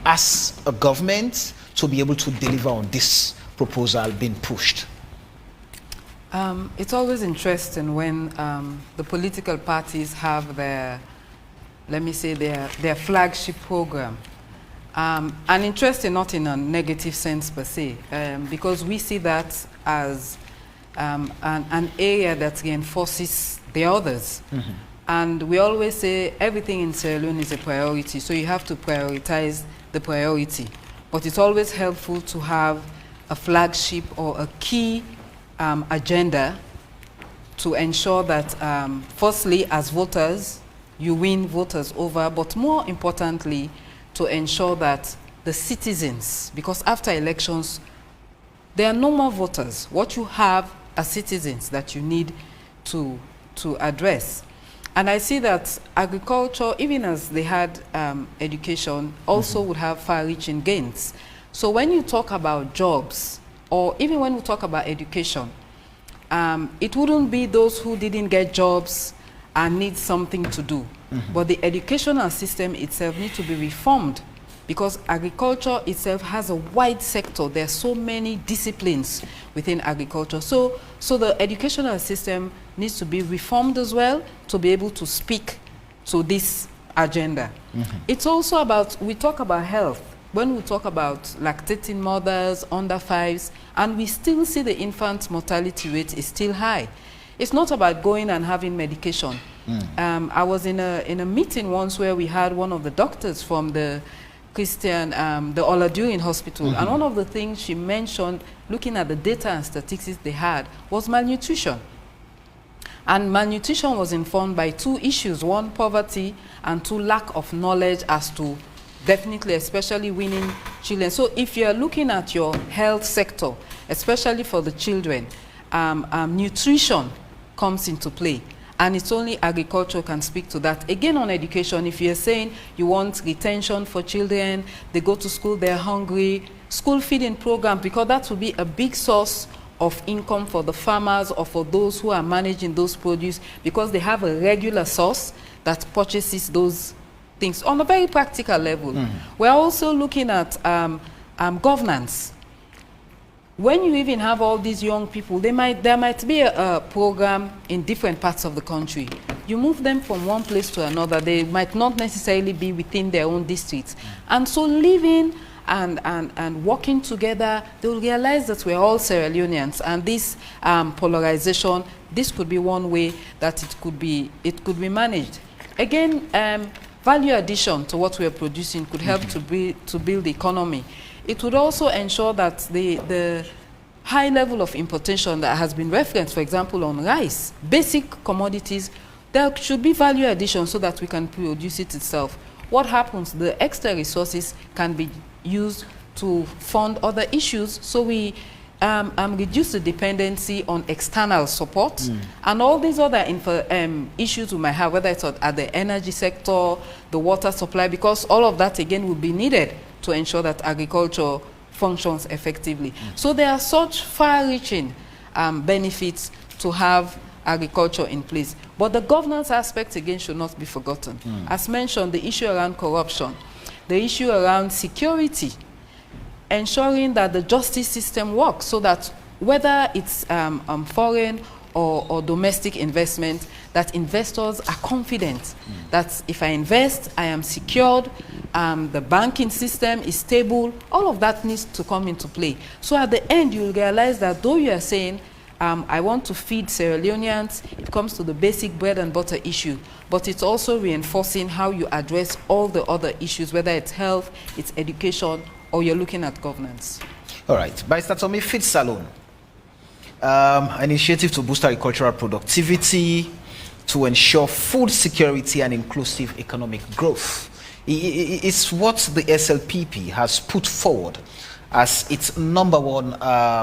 as a government, to be able to deliver on this proposal being pushed? It's always interesting when the political parties have their, let me say, their flagship program. And interesting not in a negative sense per se, because we see that as an area that reinforces the others. And we always say everything in Sierra Leone is a priority, so you have to prioritize the priority. But it's always helpful to have a flagship or a key agenda to ensure that, firstly, as voters, you win voters over, but more importantly, to ensure that the citizens, because after elections, there are no more voters. What you have are citizens that you need to address. And I see that agriculture, even as they had education, also would have far-reaching gains. So when you talk about jobs, or even when we talk about education, it wouldn't be those who didn't get jobs and need something to do. But the educational system itself needs to be reformed, because agriculture itself has a wide sector. There are so many disciplines within agriculture. So the educational system needs to be reformed as well to be able to speak to this agenda. It's also about, we talk about health. When we talk about lactating mothers, under 5s, and we still see the infant mortality rate is still high. It's not about going and having medication. I was in a meeting once where we had one of the doctors from the Christian, the Oladurin Hospital, and one of the things she mentioned, looking at the data and statistics they had, was malnutrition. And malnutrition was informed by 2 issues: 1, poverty, and 2, lack of knowledge as to, definitely, especially weaning children. So if you're looking at your health sector, especially for the children, nutrition comes into play. And it's only agriculture can speak to that. Again, on education, if you're saying you want retention for children, they go to school, they're hungry, school feeding program, because that will be a big source of income for the farmers or for those who are managing those produce, because they have a regular source that purchases those things on a very practical level. We're also looking at governance. When you even have all these young people, there might be a program in different parts of the country. You move them from one place to another. They might not necessarily be within their own districts. And so living and working together, they will realize that we're all Sierra Leoneans. And this polarization, this could be one way that it could be managed. Again, value addition to what we are producing could help to build the economy. It would also ensure that the high level of importation that has been referenced, for example, on rice, basic commodities, there should be value addition so that we can produce it itself. What happens? The extra resources can be used to fund other issues, so we reduce the dependency on external support and all these other issues we might have, whether it's at the energy sector, the water supply, because all of that, again, will be needed to ensure that agriculture functions effectively. So there are such far-reaching benefits to have agriculture in place. But the governance aspect, again, should not be forgotten. As mentioned, the issue around corruption. the issue around security, ensuring that the justice system works so that whether it's foreign or domestic investment, that investors are confident that if I invest, I am secured, the banking system is stable. All of that needs to come into play. So at the end, you'll realize that though you are saying, I want to feed Sierra Leoneans, it comes to the basic bread and butter issue, but it's also reinforcing how you address all the other issues, whether it's health, it's education, or you're looking at governance. All right. By Statomi Feed Salone, initiative to boost agricultural productivity, to ensure food security and inclusive economic growth. It's what the SLPP has put forward as its #1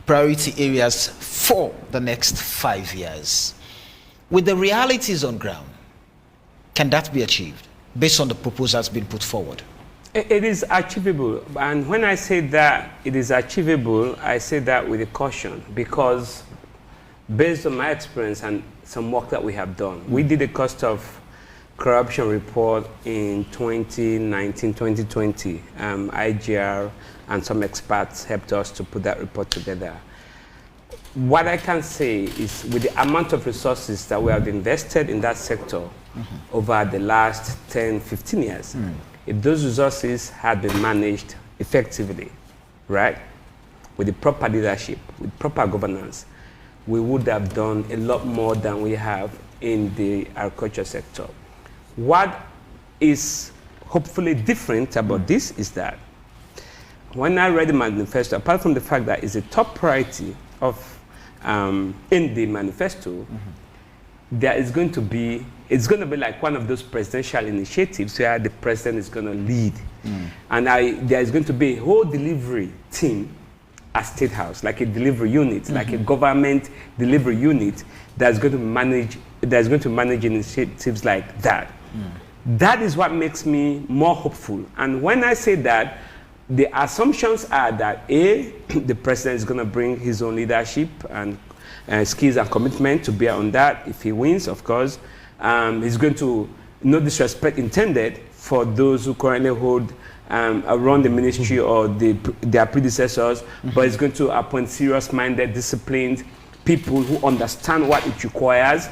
priority areas for the next 5 years. With the realities on ground, can that be achieved based on the proposals being put forward? It is achievable, and when I say that it is achievable, I say that with a caution, because based on my experience and some work that we have done, we did a cost of corruption report in 2019, 2020. IGR and some experts helped us to put that report together. What I can say is with the amount of resources that we have invested in that sector over the last 10, 15 years, if those resources had been managed effectively, right, with the proper leadership, with proper governance, we would have done a lot more than we have in the agriculture sector. What is hopefully different about this is that when I read the manifesto, apart from the fact that it's a top priority of in the manifesto, there is going to be, it's going to be like one of those presidential initiatives where the president is going to lead. And there is going to be a whole delivery team at State House, like a delivery unit, like a government delivery unit that's going to manage initiatives like that. That is what makes me more hopeful. And when I say that, the assumptions are that A, the president is going to bring his own leadership and skills and commitment to bear on that. If he wins, of course, he's going to, no disrespect intended for those who currently hold around the ministry or their predecessors, but he's going to appoint serious-minded, disciplined people who understand what it requires.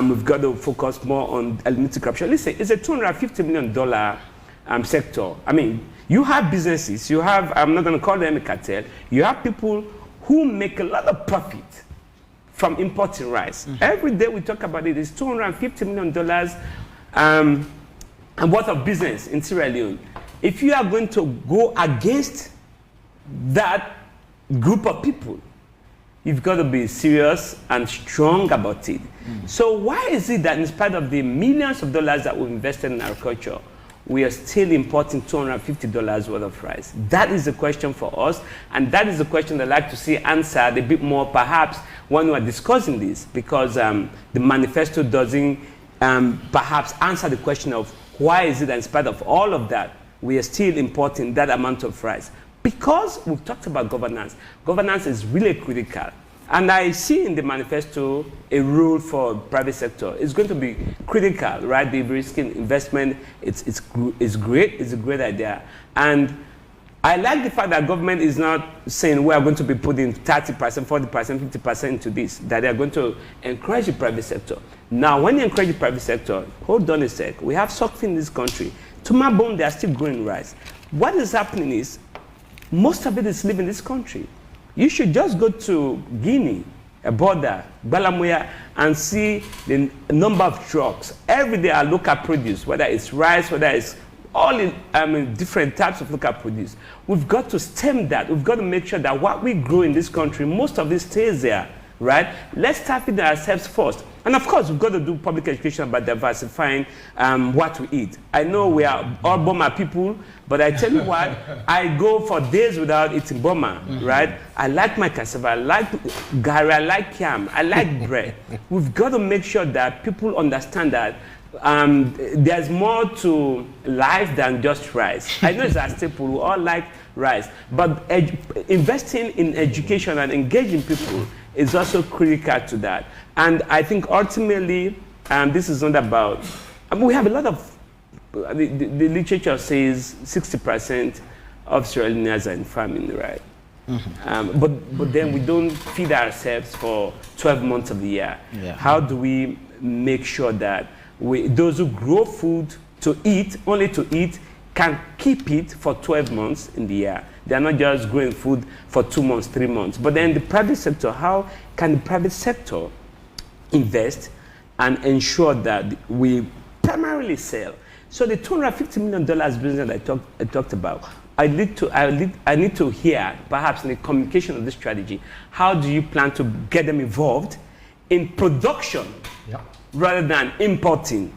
We've got to focus more on eliminating corruption. Listen, it's a $250 million sector. I mean, you have businesses, you have, I'm not going to call them a cartel, you have people who make a lot of profit from importing rice. Every day we talk about it, it's $250 million and worth of business in Sierra Leone. If you are going to go against that group of people, you've got to be serious and strong about it. So why is it that in spite of the millions of dollars that we've invested in agriculture, we are still importing $250 worth of rice? That is the question for us, and that is the question I'd like to see answered a bit more perhaps when we are discussing this, because the manifesto doesn't perhaps answer the question of why is it that in spite of all of that, we are still importing that amount of rice. Because we've talked about governance. Governance is really critical. And I see in the manifesto a role for private sector. It's going to be critical, right? The risking investment, it's great, it's a great idea. And I like the fact that government is not saying we are going to be putting 30%, 40%, 50% into this, that they are going to encourage the private sector. Now, when you encourage the private sector, hold on a sec, we have Sokfi in this country. To my bone, they are still growing rice. What is happening is, most of it is living in this country. You should just go to Guinea, a border, Balamuya, and see the number of trucks. Every day are local produce, whether it's rice, whether it's all in different types of local produce. We've got to stem that. We've got to make sure that what we grow in this country, most of it stays there, right? Let's start with ourselves first. And of course, we've got to do public education about diversifying what we eat. I know we are all Boma people, but I tell you what, I go for days without eating Boma, right? I like my cassava, I like gari, I like yam, I like bread. We've got to make sure that people understand that there's more to life than just rice. I know it's a staple, we all like rice, but investing in education and engaging people is also critical to that. And I think ultimately, this is not about, we have a lot of the literature says 60% of Sierra Leoneans are in farming, right? But then we don't feed ourselves for 12 months of the year. Yeah. How do we make sure that those who grow food to eat, only to eat, can keep it for 12 months in the year? They are not just growing food for 2 months, 3 months. But then the private sector, how can the private sector invest and ensure that we primarily sell? So the $250 million business I talked about, I need to hear, perhaps in the communication of this strategy, how do you plan to get them involved in production rather than importing?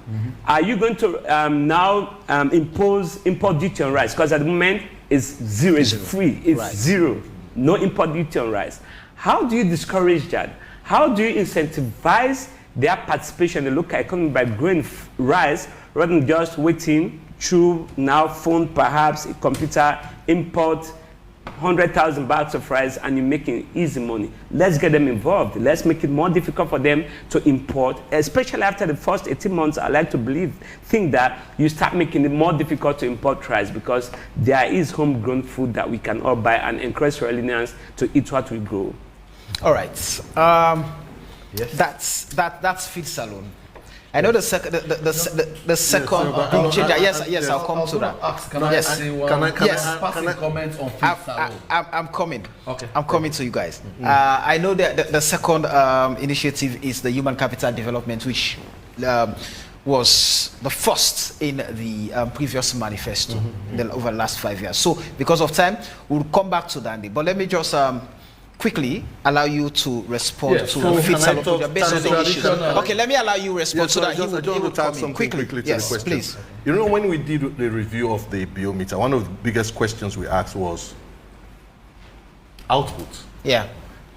Are you going to now impose import duty on rice? Because at the moment it's zero, it's free, it's zero, no import duty on rice. How do you discourage that? How do you incentivize their participation in the local economy by growing rice rather than just waiting through now phone, perhaps a computer, import 100,000 bags of rice and you're making easy money? Let's get them involved. Let's make it more difficult for them to import, especially after the first 18 months. I like to think that you start making it more difficult to import rice, because there is homegrown food that we can all buy, and encourage Sierra Leoneans to eat what we grow. All right. That's Feed Salone. I know the second big change. Yes, I'll come to that. Can I say one? Can I comment on Feed Salone? I'm coming. Okay. I'm coming to you guys. I know that the second initiative is the human capital development, which was the first in the previous manifesto over the last 5 years. So because of time, we'll come back to that. But let me just quickly allow you to respond to Feed Salone project based on the issues. Okay, let me allow you respond so that he will come in quickly to the question. Please. You know, when we did the review of the biometer, one of the biggest questions we asked was output. Yeah.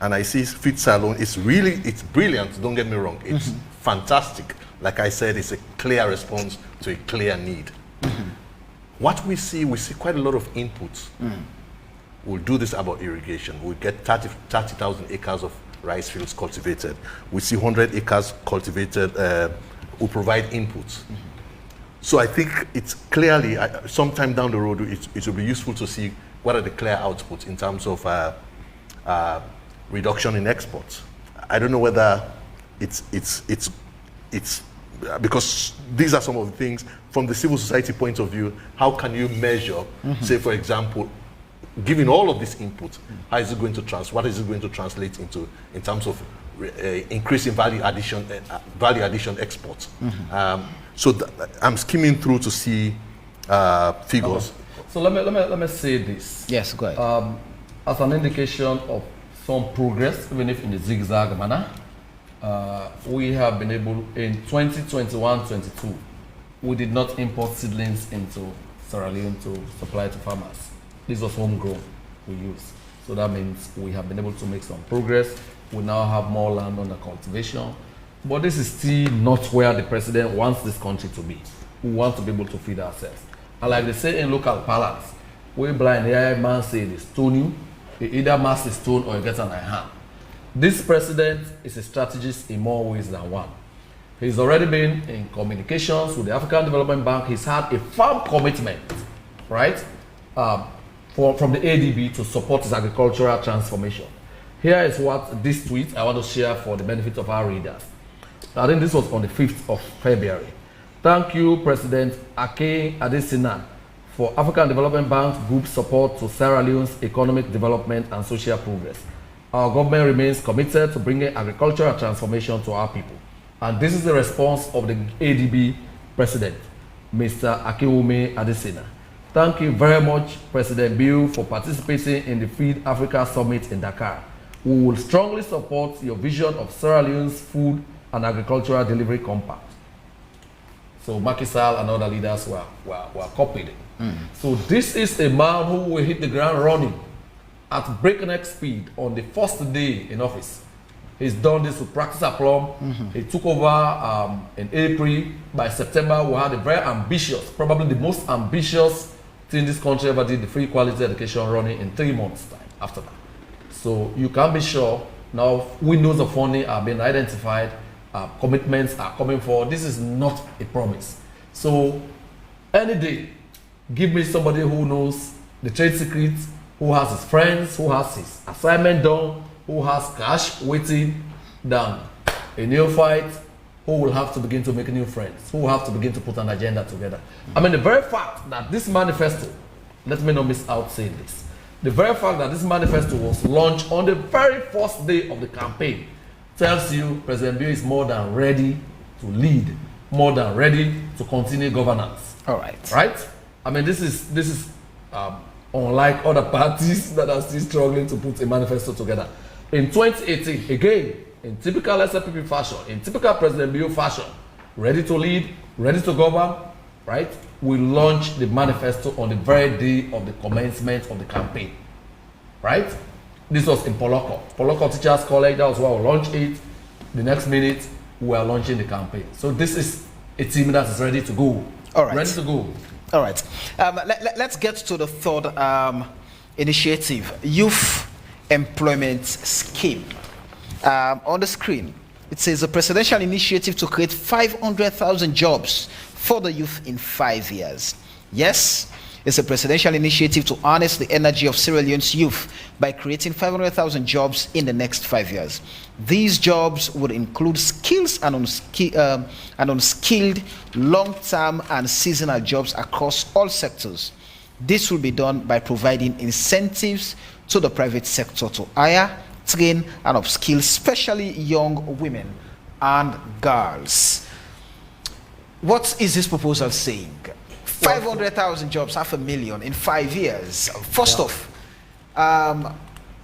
And I see Feed Salone, it's brilliant, don't get me wrong. It's fantastic. Like I said, it's a clear response to a clear need. What we see quite a lot of inputs. We'll do this about irrigation. We'll get 30,000 acres of rice fields cultivated. We see 100 acres cultivated. We'll provide inputs. So I think it's clearly, sometime down the road, it will be useful to see what are the clear outputs in terms of reduction in exports. I don't know whether it's because these are some of the things from the civil society point of view. How can you measure, say for example, given all of this input, how is it going to what is it going to translate into in terms of increasing value addition exports? So I'm skimming through to see figures. So let me say this. Yes, go ahead. As an indication of some progress, even if in the zigzag manner, we have been able in 2021-22, we did not import seedlings into Sierra Leone to supply to farmers. This was homegrown we use. So that means we have been able to make some progress. We now have more land under cultivation. But this is still not where the president wants this country to be. We want to be able to feed ourselves. And like they say in local parlance, we blind here, man say they stone you. You either mass the stone or you get an hand. This president is a strategist in more ways than one. He's already been in communications with the African Development Bank. He's had a firm commitment, right? From the ADB to support his agricultural transformation. Here is what this tweet I want to share for the benefit of our readers. I think this was on the 5th of February. Thank you, President Ake Adesina, for African Development Bank's group support to Sierra Leone's economic development and social progress. Our government remains committed to bringing agricultural transformation to our people. And this is the response of the ADB President, Mr. Akewumi Adesina. Thank you very much, President Bill, for participating in the Feed Africa Summit in Dakar. We will strongly support your vision of Sierra Leone's food and agricultural delivery compact. So Macky Sall and other leaders were copied. So this is a man who will hit the ground running at breakneck speed on the first day in office. He's done this with practice aplomb. He took over in April. By September, we had a very ambitious, probably the most ambitious thing this country ever did, the free quality education running in 3 months' time after that. So you can be sure now windows of funding are being identified, commitments are coming forward. This is not a promise. So any day, give me somebody who knows the trade secrets, who has his friends, who has his assignment done, who has cash waiting, than a neophyte who will have to begin to make new friends, who will have to begin to put an agenda together. I mean, the very fact that this manifesto, let me not miss out saying this, the very fact that this manifesto was launched on the very first day of the campaign tells you President Bio is more than ready to lead, more than ready to continue governance. All right. Right? I mean, this is unlike other parties that are still struggling to put a manifesto together. In 2018, again, in typical SLPP fashion, in typical President Bio fashion, ready to lead, ready to govern, right? We launched the manifesto on the very day of the commencement of the campaign, right? This was in Poloko Teachers College. That was where we launched it. The next minute, we are launching the campaign. So this is a team that is ready to go. All right. Ready to go. All right. Let's get to the third initiative, Youth Employment Scheme. On the screen, it says a presidential initiative to create 500,000 jobs for the youth in 5 years. Yes, it's a presidential initiative to harness the energy of Sierra Leone's youth by creating 500,000 jobs in the next 5 years. These jobs would include skills and unskilled, long-term and seasonal jobs across all sectors. This will be done by providing incentives to the private sector to hire, train and upskill, especially young women and girls. What is this proposal saying? 500,000 jobs, 500,000 in 5 years. First off,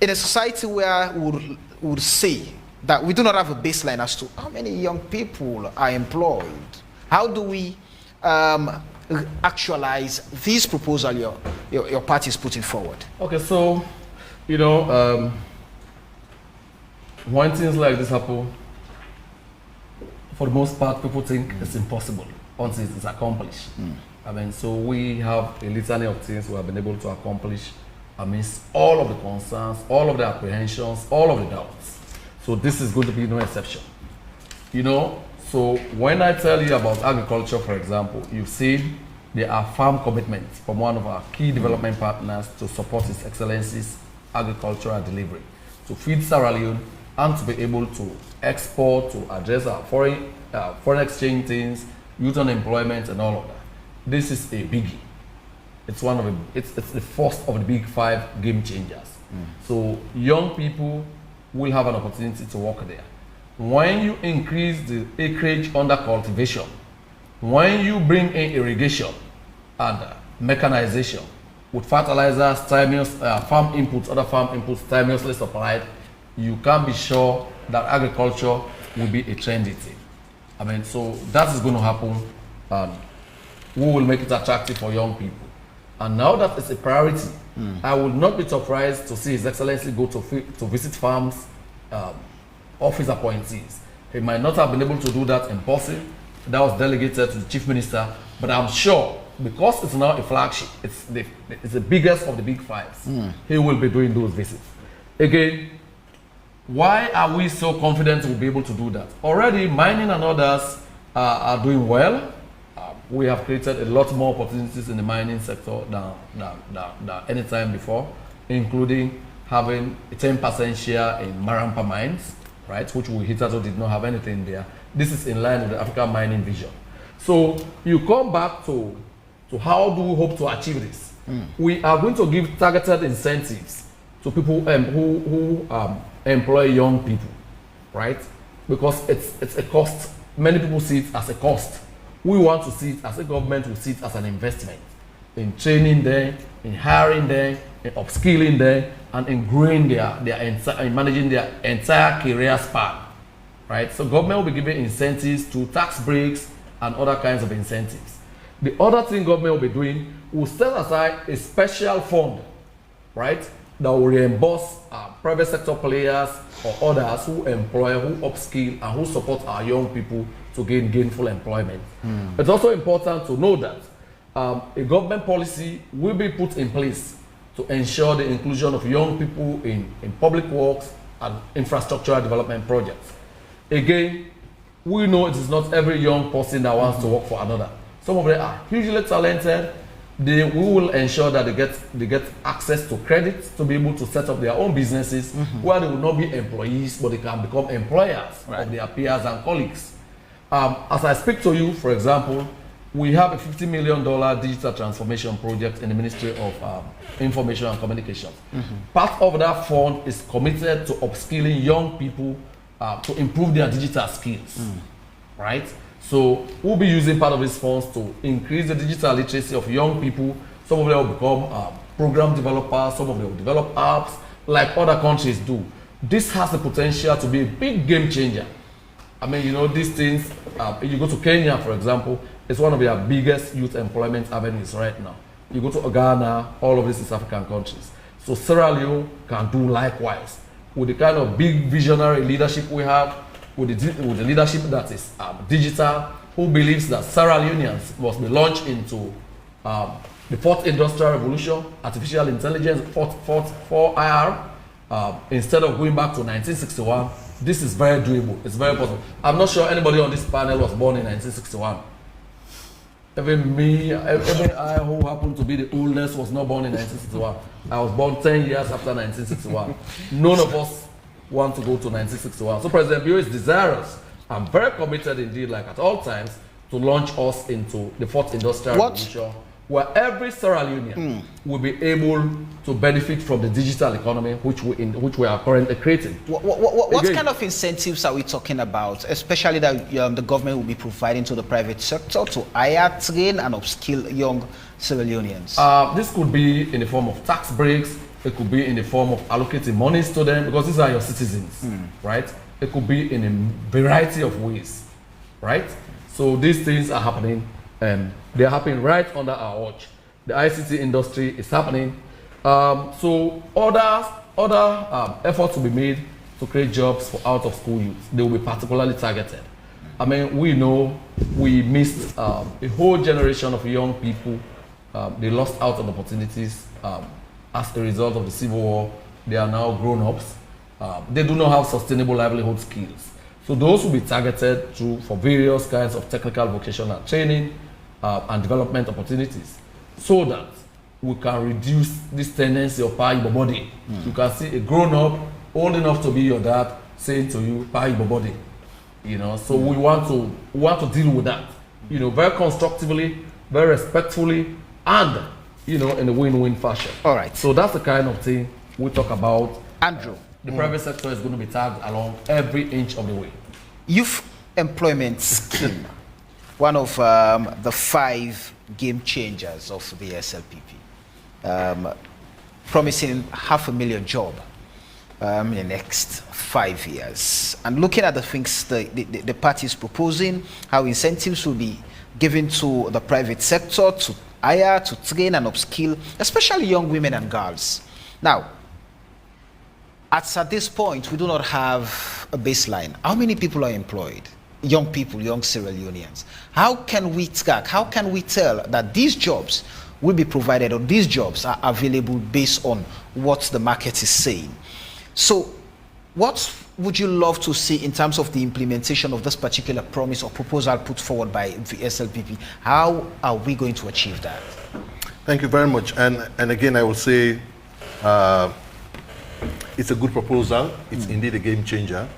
in a society where we would say that we do not have a baseline as to how many young people are employed, how do we actualize this proposal your party is putting forward? Okay, so, you know, when things like this happen, for the most part, people think it's impossible until it's accomplished. I mean, so we have a litany of things we have been able to accomplish amidst all of the concerns, all of the apprehensions, all of the doubts. So this is going to be no exception. You know, so when I tell you about agriculture, for example, you see there are firm commitments from one of our key development partners to support His Excellency's agricultural delivery, to feed Sierra Leone, and to be able to export, to address our foreign exchange things, youth unemployment, and all of that. This is a biggie. It's one of it's the first of the big 5 game changers. So young people will have an opportunity to work there. When you increase the acreage under cultivation, when you bring in irrigation and mechanization with fertilizers, farm inputs, other farm inputs timelessly supplied, you can be sure that agriculture will be a trendy thing. I mean, so that is going to happen, and we will make it attractive for young people. And now that it's a priority, I would not be surprised to see His Excellency go to visit farms, office appointees. He might not have been able to do that in person. That was delegated to the Chief Minister, but I'm sure because it's now a flagship, it's the biggest of the big 5s, he will be doing those visits. Again, why are we so confident we'll be able to do that? Already, mining and others are doing well. We have created a lot more opportunities in the mining sector than any time before, including having a 10% share in Marampa mines, right, which we hitherto did not have anything there. This is in line with the African mining vision. So you come back to how do we hope to achieve this? We are going to give targeted incentives to people who employ young people, right? Because it's a cost. Many people see it as a cost. We want to see it as a government will see it as an investment in training them, in hiring them, in upskilling them, and in growing in managing their entire career span, right? So government will be giving incentives to tax breaks and other kinds of incentives. The other thing government will be doing will set aside a special fund, right, that will reimburse private sector players or others who employ, who upskill, and who support our young people to gain gainful employment. It's also important to know that a government policy will be put in place to ensure the inclusion of young people in public works and infrastructural development projects. Again, we know it is not every young person that wants to work for another. Some of them are hugely talented. We will ensure that they get access to credit to be able to set up their own businesses where they will not be employees, but they can become employers of their peers and colleagues. As I speak to you, for example, we have a $50 million digital transformation project in the Ministry of Information and Communications. Part of that fund is committed to upskilling young people to improve their digital skills, right? So we'll be using part of these funds to increase the digital literacy of young people. Some of them will become program developers, some of them will develop apps like other countries do. This has the potential to be a big game changer. I mean, you know, these things, if you go to Kenya, for example, it's one of their biggest youth employment avenues right now. You go to Ghana, all of these East African countries. So Sierra Leone can do likewise. With the kind of big visionary leadership we have, with the leadership that is digital, who believes that Sierra Leoneans must be launched into the fourth industrial revolution, artificial intelligence, 4IR, instead of going back to 1961. This is very doable. It's very possible. I'm not sure anybody on this panel was born in 1961. Even me, even I, who happened to be the oldest, was not born in 1961. I was born 10 years after 1961. None of us want to go to 1961. So President Bio is desirous and very committed indeed, like at all times, to launch us into the fourth industrial revolution, where every Sierra Leonean will be able to benefit from the digital economy which we are currently creating. What kind of incentives are we talking about, especially that the government will be providing to the private sector to hire, train, and upskill young Sierra Leoneans? This could be in the form of tax breaks. It could be in the form of allocating monies to them, because these are your citizens, right? It could be in a variety of ways, right? So these things are happening, and they're happening right under our watch. The ICT industry is happening. So other efforts will be made to create jobs for out-of-school youth. They will be particularly targeted. I mean, we know we missed a whole generation of young people. They lost out on opportunities as a result of the Civil War. They are now grown-ups. They do not have sustainable livelihood skills. So those will be targeted for various kinds of technical vocational training and development opportunities, so that we can reduce this tendency of pay your body. You can see a grown-up old enough to be your dad saying to you, pay your body. You know, so we want to deal with that, you know, very constructively, very respectfully, and you know, in a win-win fashion. All right. So that's the kind of thing we talk about. Andrew, the private sector is going to be tagged along every inch of the way. Youth employment scheme, one of the 5 game changers of the SLPP, promising 500,000 jobs in the next 5 years. And looking at the things the party is proposing, how incentives will be given to the private sector to hire, to train and upskill, especially young women and girls. Now, at this point, we do not have a baseline. How many people are employed? Young people, young Sierra Leoneans. How can we track, how can we tell that these jobs will be provided or these jobs are available based on what the market is saying? So what would you love to see in terms of the implementation of this particular promise or proposal put forward by the SLPP? How are we going to achieve that? Thank you very much. And again, I will say it's a good proposal. It's indeed a game changer.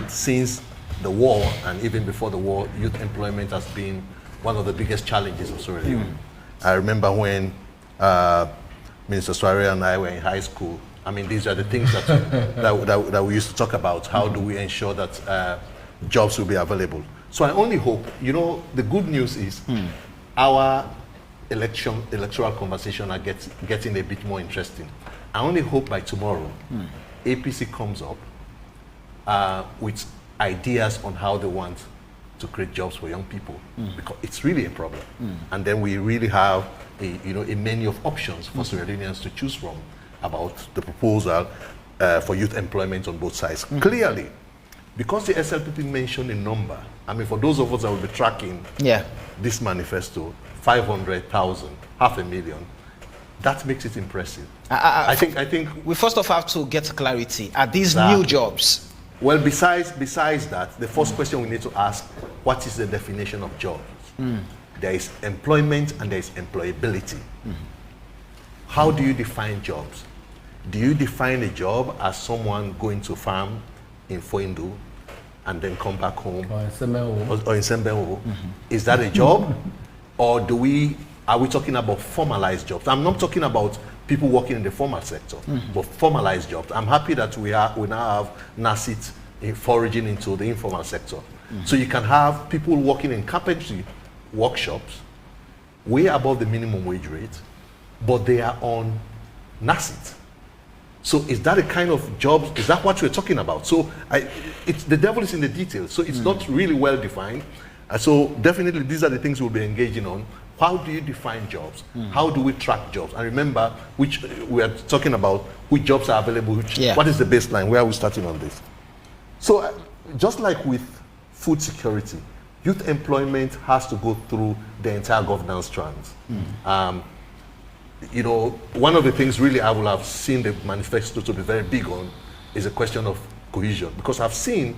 Since the war, and even before the war, youth employment has been one of the biggest challenges of Sierra Leone. I remember when Minister Sware and I were in high school. I mean, these are the things that we used to talk about. How do we ensure that jobs will be available? So I only hope, you know, the good news is our electoral conversation are getting a bit more interesting. I only hope by tomorrow, APC comes up with ideas on how they want to create jobs for young people, because it's really a problem. And then we really have a menu of options for Sierra Leoneans to choose from about the proposal for youth employment on both sides. Clearly, because the SLPP mentioned a number, I mean, for those of us that will be tracking this manifesto, 500,000, 500,000, that makes it impressive. I think we first of all have to get clarity. Are these new jobs? Well, besides that, the first question we need to ask, what is the definition of jobs? there is employment and there is employability. How do you define jobs? Do you define a job as someone going to farm in Foindu and then come back home? Or in Sembeho? Is that a job? Or are we talking about formalized jobs? I'm not talking about people working in the formal sector, but formalized jobs. I'm happy that we now have NACIT foraging into the informal sector. So you can have people working in carpentry workshops way above the minimum wage rate, but they are on NACIT. So is that a kind of job? Is that what we're talking about? So the devil is in the details. So it's not really well defined. So definitely these are the things we'll be engaging on. How do you define jobs? How do we track jobs? And remember, which we are talking about, which jobs are available, what is the baseline? Where are we starting on this? So just like with food security, youth employment has to go through the entire governance strands. You know, one of the things really I will have seen the manifesto to be very big on is a question of cohesion, because I've seen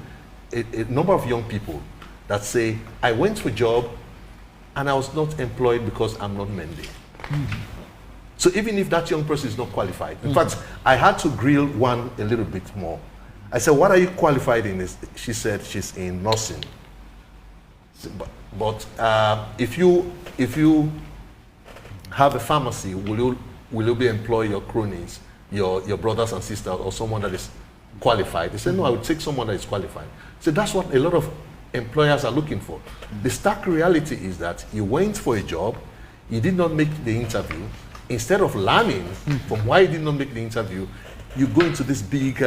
a number of young people that say, I went for a job and I was not employed because I'm not Mende. So even if that young person is not qualified, in fact, I had to grill one a little bit more. I said, what are you qualified in? She said she's in nursing. But if you have a pharmacy, will you be employ your cronies, your brothers and sisters, or someone that is qualified? They said, no, I would take someone that is qualified. So that's what a lot of employers are looking for. The stark reality is that you went for a job, you did not make the interview. Instead of learning from why you did not make the interview, you go into this big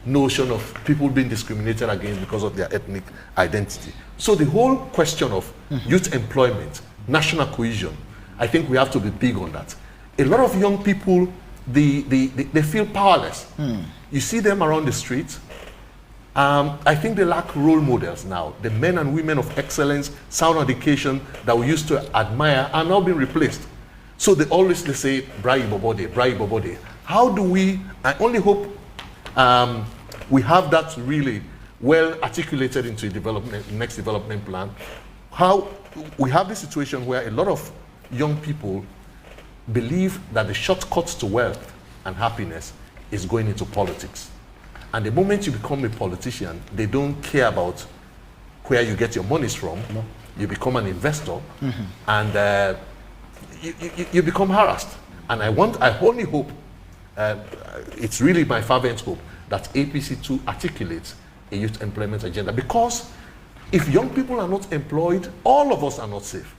notion of people being discriminated against because of their ethnic identity. So the whole question of youth employment, national cohesion, I think we have to be big on that. A lot of young people, they feel powerless. You see them around the street. I think they lack role models now. The men and women of excellence, sound education that we used to admire are now being replaced. So they say, Brai Bobode, Brai Bobode. How do I only hope we have that really well articulated into a next development plan. How we have this situation where a lot of young people believe that the shortcut to wealth and happiness is going into politics. And the moment you become a politician, they don't care about where you get your monies from. No. You become an investor, and you become harassed. And I only hope, it's really my fervent hope, that APC too articulates a youth employment agenda. Because if young people are not employed, all of us are not safe.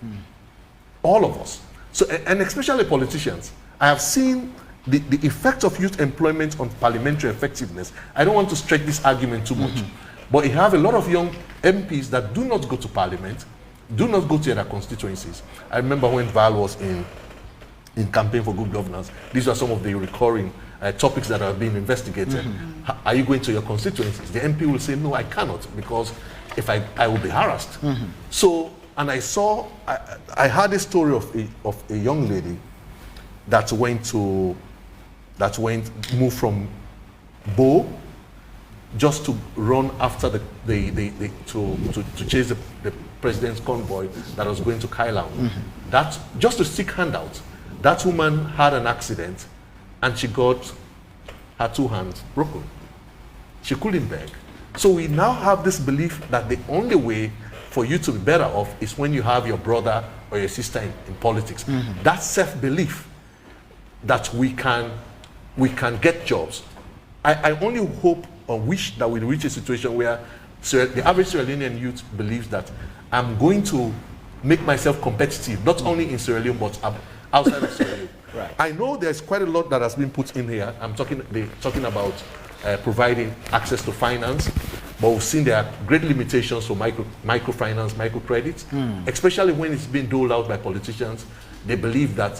All of us. So, and especially politicians. I have seen the effect of youth employment on parliamentary effectiveness. I don't want to stretch this argument too much, but you have a lot of young MPs that do not go to parliament, do not go to their constituencies. I remember when Val was in campaign for good governance, these are some of the recurring topics that are being investigated. Are you going to your constituencies? The MP will say, no, I cannot, because if I will be harassed. So, and I heard a story of a young lady that moved from Bo just to run after to chase the president's convoy that was going to Kailau. That just to seek handouts. That woman had an accident and she got her 2 hands broken. She couldn't beg. So we now have this belief that the only way for you to be better off is when you have your brother or your sister in politics. That self-belief that we can get jobs. I only hope or wish that we reach a situation where the average Sierra Leonean youth believes that I'm going to make myself competitive, not only in Sierra Leone, but outside of Sierra Leone. Right. I know there's quite a lot that has been put in here. They're talking about providing access to finance, but we've seen there are great limitations for microfinance, microcredit, especially when it's being doled out by politicians. They believe that,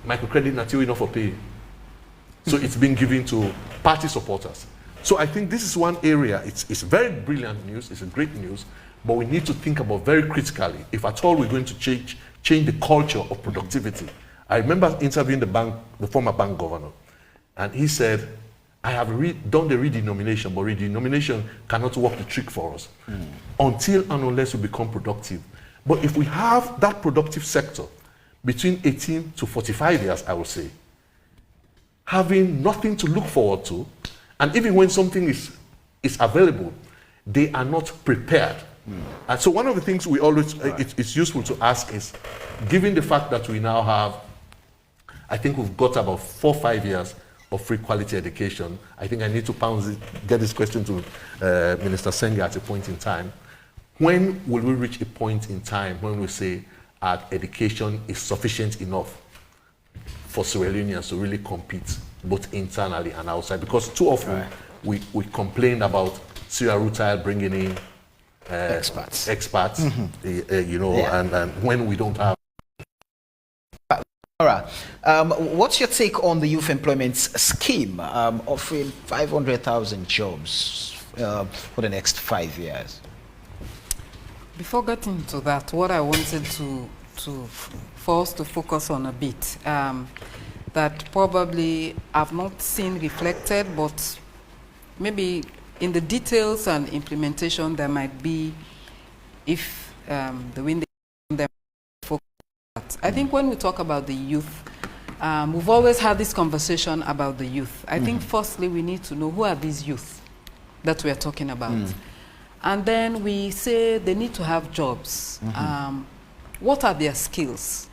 microcredit not enough for pay. So it's being given to party supporters. So I think this is one area, it's very brilliant news, it's a great news, but we need to think about very critically, if at all we're going to change the culture of productivity. I remember interviewing the former bank governor, and he said, I have done the redenomination, but redenomination cannot work the trick for us. Until and unless we become productive. But if we have that productive sector between 18 to 45 years, I would say, having nothing to look forward to, and even when something is available, they are not prepared. And so one of the things we always, it's useful to ask is, given the fact that we now have, I think we've got about 4 or 5 years of free quality education, I think I need to get this question to Minister Senge at a point in time. When will we reach a point in time when we say our education is sufficient enough for Sierra Leoneans to really compete both internally and outside? Because too often we complain about Sierra Rutile bringing in expats, you know, and when we don't have. All right. What's your take on the youth employment scheme offering 500,000 jobs for the next 5 years? Before getting to that, what I wanted for us to focus on a bit, that probably I've not seen reflected, but maybe in the details and implementation there might be, if the wind them focus on that. I think when we talk about the youth, we've always had this conversation about the youth. I think firstly we need to know who are these youth that we are talking about. And then we say they need to have jobs. What are their skills?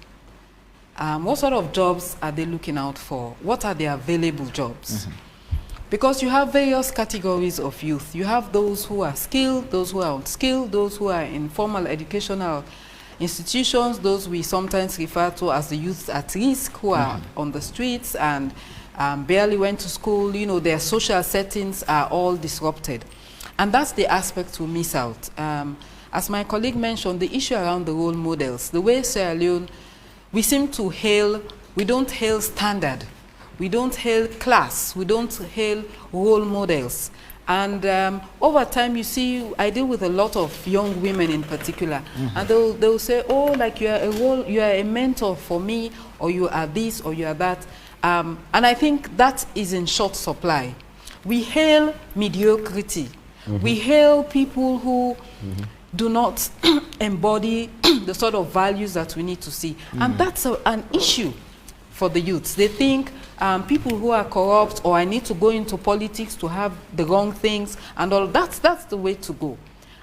What sort of jobs are they looking out for? What are the available jobs? Because you have various categories of youth. You have those who are skilled, those who are unskilled, those who are in formal educational institutions, those we sometimes refer to as the youth at risk, who are on the streets and barely went to school. You know, their social settings are all disrupted. And that's the aspect we miss out. As my colleague mentioned, the issue around the role models, the way Sierra Leone, we seem to hail, we don't hail standard, we don't hail class, we don't hail role models. And over time, you see, I deal with a lot of young women in particular, and they'll say, oh, like you are a mentor for me, or you are this, or you are that. And I think that is in short supply. We hail mediocrity. We hail people who do not embody the sort of values that we need to see. And that's an issue for the youths. They think people who are corrupt, or I need to go into politics to have the wrong things and all, that's the way to go.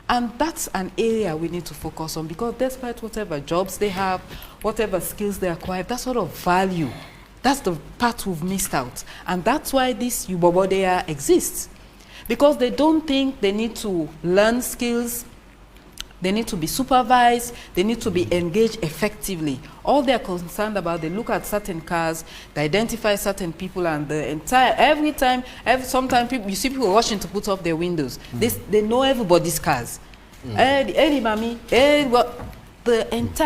And that's an area we need to focus on, because despite whatever jobs they have, whatever skills they acquire, that sort of value, that's the part we've missed out. And that's why this Ubobodea exists. Because they don't think they need to learn skills, they need to be supervised, they need to be engaged effectively. All they're concerned about, they look at certain cars, they identify certain people, and the entire, sometimes people, you see people rushing to put up their windows. They know everybody's cars.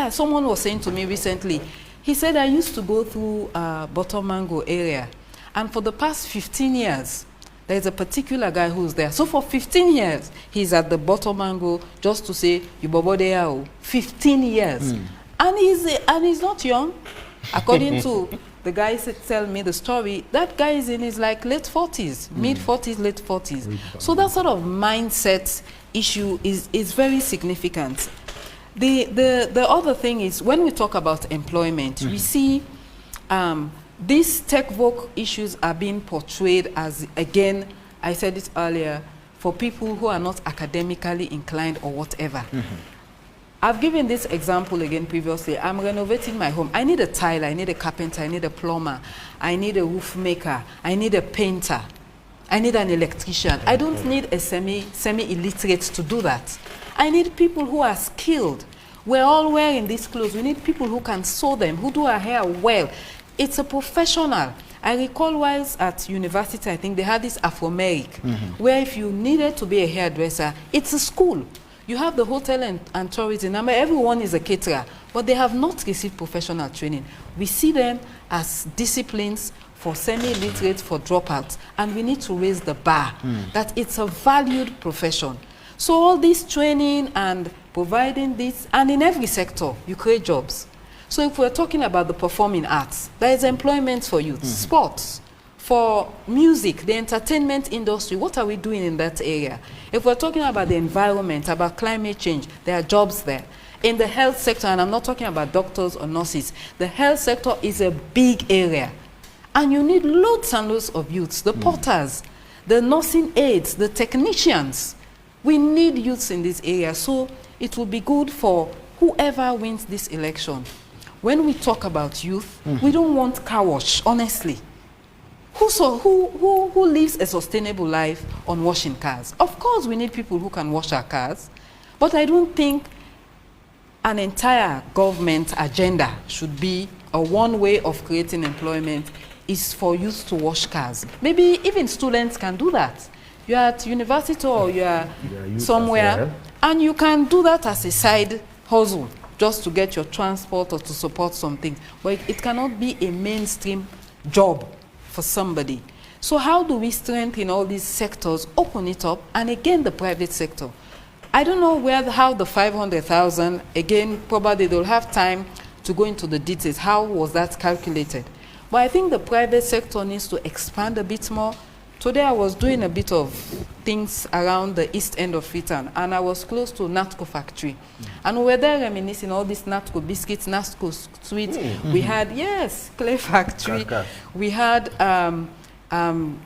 Someone was saying to me recently, he said, I used to go through Bottom Mango area, and for the past 15 years, there's a particular guy who's there. So for 15 years, he's at the Bottom Angle just to say, Ubobodea, 15 years. And he's not young. According to the guy that tell me the story, that guy is in his like late 40s, mid-40s, late 40s. So that sort of mindset issue is very significant. The other thing is, when we talk about employment, we see these tech voc issues are being portrayed as, again, I said it earlier, for people who are not academically inclined or whatever. I've given this example again previously. I'm renovating my home. I need a tiler, I need a carpenter, I need a plumber, I need a roof maker, I need a painter, I need an electrician. I don't need a semi-illiterate to do that. I need people who are skilled. We're all wearing these clothes. We need people who can sew them, who do our hair well. It's a professional. I recall whilst at university, I think they had this Afro-Americ, where if you needed to be a hairdresser, it's a school. You have the hotel and tourism. I mean, everyone is a caterer, but they have not received professional training. We see them as disciplines for semi-literate, for dropouts, and we need to raise the bar, that it's a valued profession. So all this training and providing this, and in every sector, you create jobs. So if we're talking about the performing arts, there is employment for youth, sports, For music, the entertainment industry, what are we doing in that area? If we're talking about the environment, about climate change, there are jobs there. In the health sector, and I'm not talking about doctors or nurses, the health sector is a big area. And you need loads and loads of youths, the porters, the nursing aides, the technicians. We need youths in this area. So it will be good for whoever wins this election. When we talk about youth, we don't want car wash, honestly. Who lives a sustainable life on washing cars? Of course, we need people who can wash our cars, but I don't think an entire government agenda should be one way of creating employment is for youth to wash cars. Maybe even students can do that. You're at university or you're somewhere, and you can do that as a side hustle, just to get your transport or to support something. But it cannot be a mainstream job for somebody. So how do we strengthen all these sectors, open it up, and again the private sector? I don't know how the 500,000, again, probably they'll have time to go into the details. How was that calculated? But I think the private sector needs to expand a bit more. Today I was doing a bit of things around the east end of Freetown, and I was close to Natco factory. And we were there reminiscing all these Natco biscuits, Natco sweets. We had, yes, clay factory. We had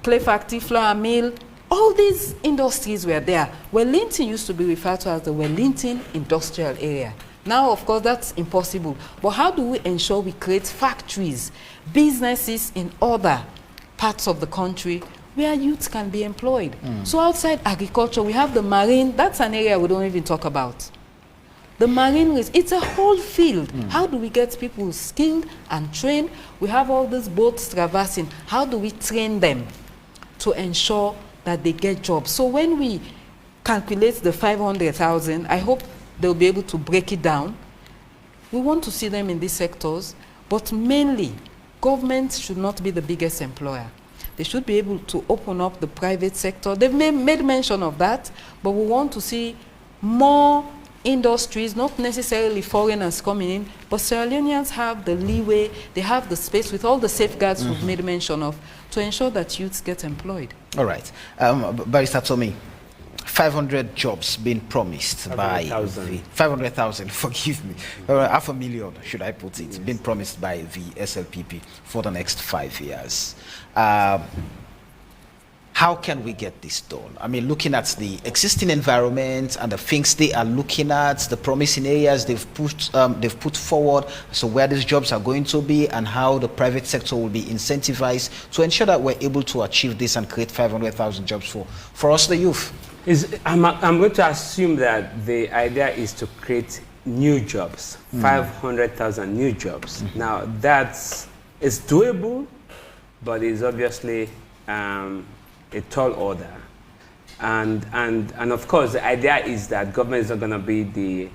clay factory, flour mill. All these industries were there. Wellington used to be referred to as the Wellington Industrial Area. Now, of course, that's impossible. But how do we ensure we create factories, businesses in other parts of the country where youth can be employed? So outside agriculture, we have the marine. That's an area we don't even talk about. The marine, it's a whole field. How do we get people skilled and trained? We have all these boats traversing. How do we train them to ensure that they get jobs? So when we calculate the 500,000, I hope they'll be able to break it down. We want to see them in these sectors, but mainly, government should not be the biggest employer. They should be able to open up the private sector. They've made mention of that, but we want to see more industries, not necessarily foreigners coming in, but Sierra Leoneans have the leeway, they have the space with all the safeguards we've made mention of to ensure that youths get employed. All right. Barrister Tommy, 500 jobs being promised by 500,000, forgive me, 500,000, should I put it, being promised by the SLPP for the next 5 years. How can we get this done? I mean, looking at the existing environment and the things they are looking at, the promising areas they've put forward, so where these jobs are going to be and how the private sector will be incentivized to ensure that we're able to achieve this and create 500,000 jobs for us, the youth. I'm going to assume that the idea is to create new jobs, 500,000 new jobs. Now, it's doable, but it's obviously a tall order. And of course, the idea is that government is not going to be the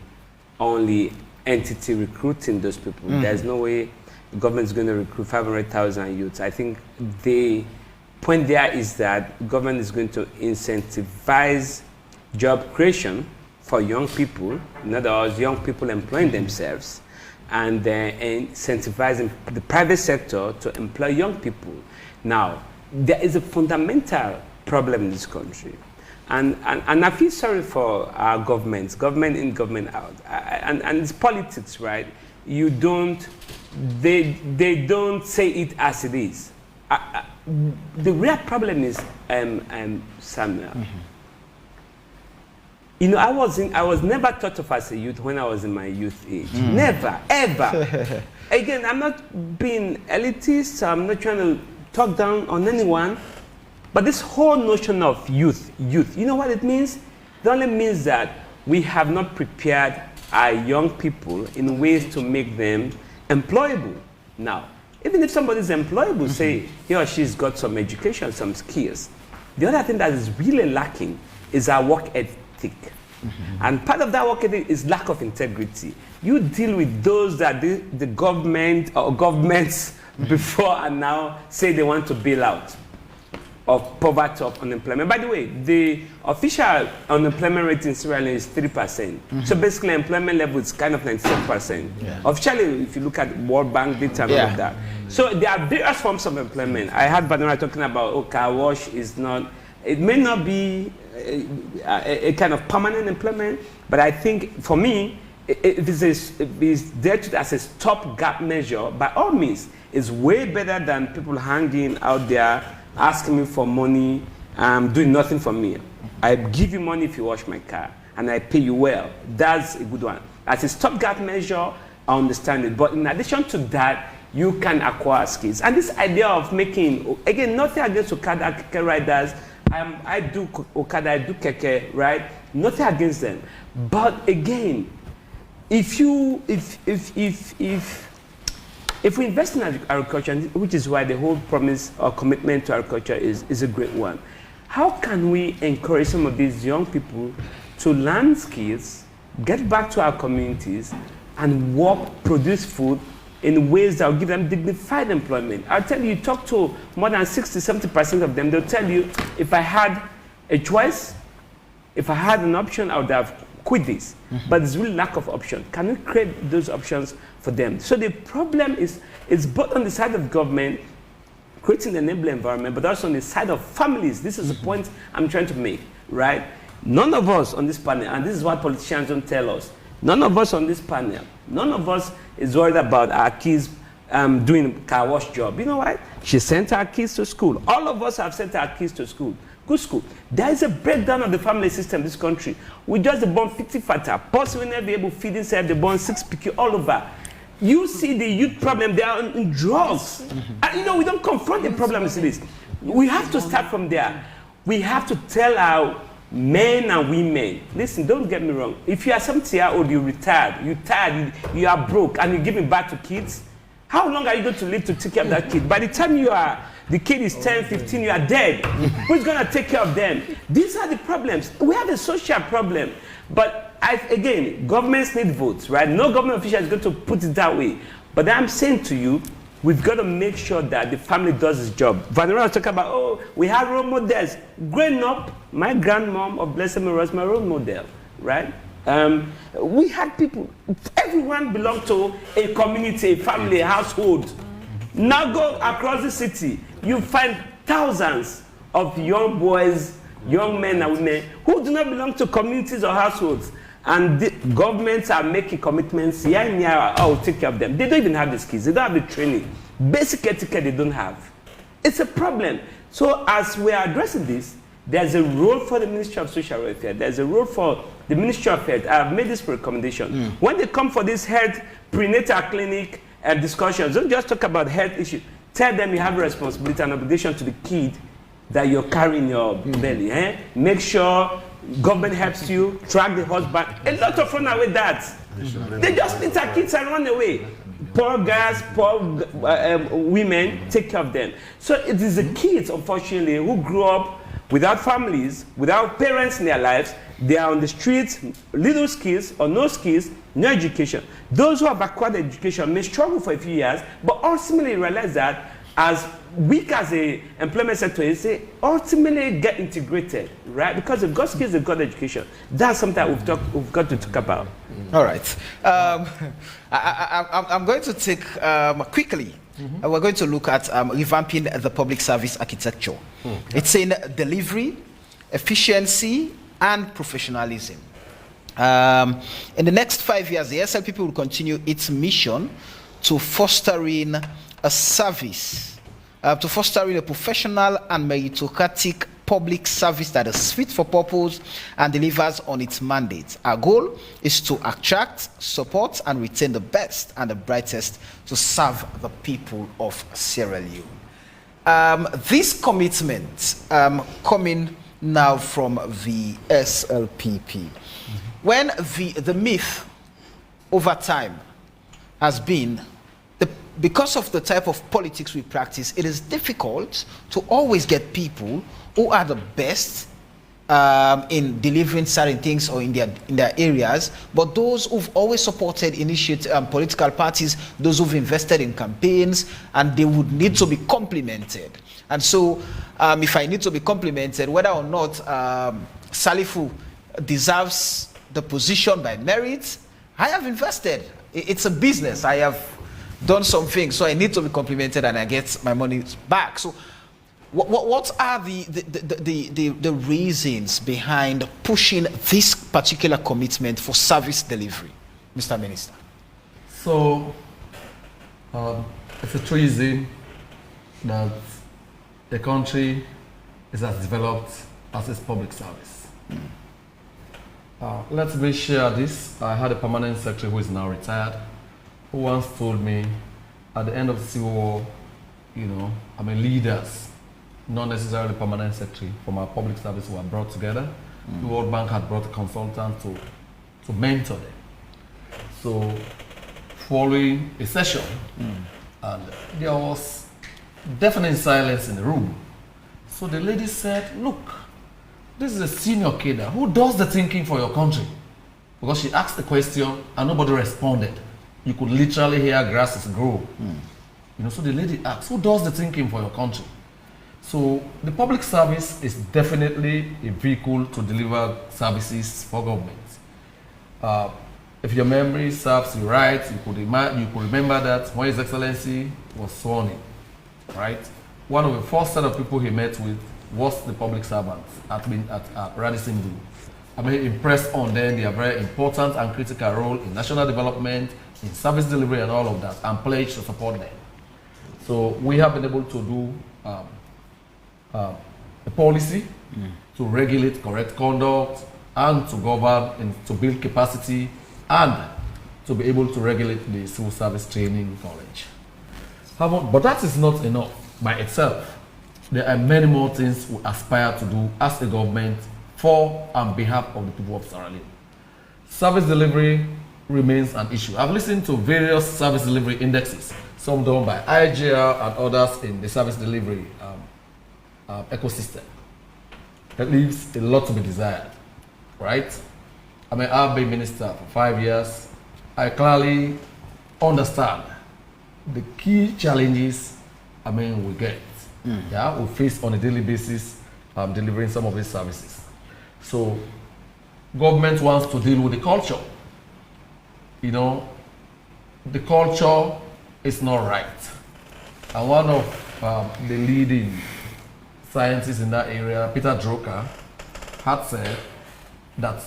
only entity recruiting those people. There's no way the government is going to recruit 500,000 youths. I think the point there is that government is going to incentivize job creation for young people, in other words, young people employing themselves, and incentivizing the private sector to employ young people. Now, there is a fundamental problem in this country. And I feel sorry for our government in, government out. And it's politics, right? They don't say it as it is. The real problem is, Samuel, you know, I was never thought of as a youth when I was in my youth age. Never, ever. Again, I'm not being elitist, I'm not trying to talk down on anyone, but this whole notion of youth, you know what it means? It only means that we have not prepared our young people in ways to make them employable. Now, even if somebody is employable, say he or she's got some education, some skills, the other thing that is really lacking is our work ethic. And part of that work ethic is lack of integrity. You deal with those that the government or governments before and now say they want to bail out. of poverty, of unemployment. By the way, the official unemployment rate in Sierra Leone is 3%. So basically, employment level is kind of 97%. Officially, if you look at World Bank data and all of that. So there are various forms of employment. I heard Vanora talking about, car wash is not, it may not be a kind of permanent employment, but I think for me, it is there as a stopgap measure. By all means, it's way better than people hanging out there asking me for money, doing nothing for me. I give you money if you wash my car, and I pay you well. That's a good one. As a stopgap measure, I understand it. But in addition to that, you can acquire skills. And this idea of making, again, nothing against Okada Keke riders. I do Okada, I do Keke, right? Nothing against them. But again, if we invest in agriculture, which is why the whole promise or commitment to agriculture is a great one, how can we encourage some of these young people to learn skills, get back to our communities, and work, produce food in ways that will give them dignified employment? I'll tell you, talk to more than 60-70% of them, they'll tell you, if I had a choice, if I had an option, I would have quit this. But there's really lack of option. Can we create those options for them? So the problem is both on the side of government, creating an enabling environment, but also on the side of families. This is the point I'm trying to make, right? None of us on this panel, and this is what politicians don't tell us, none of us on this panel, none of us is worried about our kids doing car wash job. You know what? She sent her kids to school. All of us have sent our kids to school. Good school. There is a breakdown of the family system in this country. We just born 50 fatter. Possibly never be able to feed themselves. They born 6 picky all over. You see the youth problem. They are in drugs. And you know, we don't confront the problem as it is. We have to start from there. We have to tell our men and women, listen, don't get me wrong. If you are 70-year-old, you're retired, you are broke, and you're giving back to kids, how long are you going to live to take care of that kid? By the time the kid is 10, 15, you are dead. Who's going to take care of them? These are the problems. We have a social problem. But again, governments need votes, right? No government official is going to put it that way. But I'm saying to you, we've got to make sure that the family does its job. Vanessa was talking about, oh, we have role models. Growing up, my grandmom of Blessed Mary was my role model, right? We had people, everyone belonged to a community, a family, a household. Now go across the city, you find thousands of young boys, young men and women who do not belong to communities or households. And the governments are making commitments, here and here, I'll take care of them. They don't even have the skills, they don't have the training. Basic etiquette they don't have. It's a problem. So as we are addressing this, there's a role for the Ministry of Social Welfare. There's a role for the Ministry of Health. I've made this recommendation. When they come for this health prenatal clinic discussions, don't just talk about health issues. Tell them you have a responsibility and obligation to the kid that you're carrying in your belly. Make sure government helps you, track the husband. A lot of run away dads. They just need their kids and run away. Poor guys, poor women, take care of them. So it is the kids, unfortunately, who grew up without families, without parents in their lives. They are on the streets, little skills or no skills, no education. Those who have acquired education may struggle for a few years, but ultimately realize that as weak as the employment sector is, they ultimately get integrated, right? Because they've got skills, they've got education. That's something we've got to talk about. All right. I'm going to take quickly. We're going to look at revamping the public service architecture. It's in delivery, efficiency, and professionalism. In the next 5 years, the SLPP will continue its mission to fostering a service, to fostering a professional and meritocratic public service that is fit for purpose and delivers on its mandate. Our goal is to attract, support, and retain the best and the brightest to serve the people of Sierra Leone. This commitment coming now from the SLPP. When the myth over time has been, because of the type of politics we practice, it is difficult to always get people who are the best in delivering certain things or in their areas, but those who've always supported political parties, those who've invested in campaigns, and they would need to be complimented. And so if I need to be complimented, whether or not Salifu deserves the position by merit, I have invested. It's a business. I have done something, so I need to be complimented and I get my money back. So what are the reasons behind pushing this particular commitment for service delivery, Mr. Minister? So it's a reason that the country is as developed as its public service. Let me share this. I had a permanent secretary who is now retired, who once told me at the end of the Civil War, leaders, not necessarily permanent secretary, from our public service were brought together. The World Bank had brought a consultant to mentor them. So following a session, and there was definite silence in the room. So the lady said, look, this is a senior cadre. Who does the thinking for your country? Because she asked the question and nobody responded. You could literally hear grasses grow. So the lady asked, who does the thinking for your country? So the public service is definitely a vehicle to deliver services for government. If your memory serves you right, you could remember that when His Excellency was sworn in, right? One of the first set of people he met with was the public servants at Radisson Blu. Impressed on them their very important and critical role in national development, in service delivery and all of that, and pledged to support them. So we have been able to do a policy to regulate correct conduct and to govern and to build capacity and to be able to regulate the civil service training college. But that is not enough by itself. There are many more things we aspire to do as a government for and behalf of the people of Sierra Leone. Service delivery remains an issue. I've listened to various service delivery indexes, some done by IGR and others in the service delivery ecosystem. That leaves a lot to be desired, right? I've been minister for 5 years. I clearly understand the key challenges we get. We face on a daily basis delivering some of these services. So government wants to deal with the culture. The culture is not right. And one of the leading scientists in that area, Peter Drucker, had said that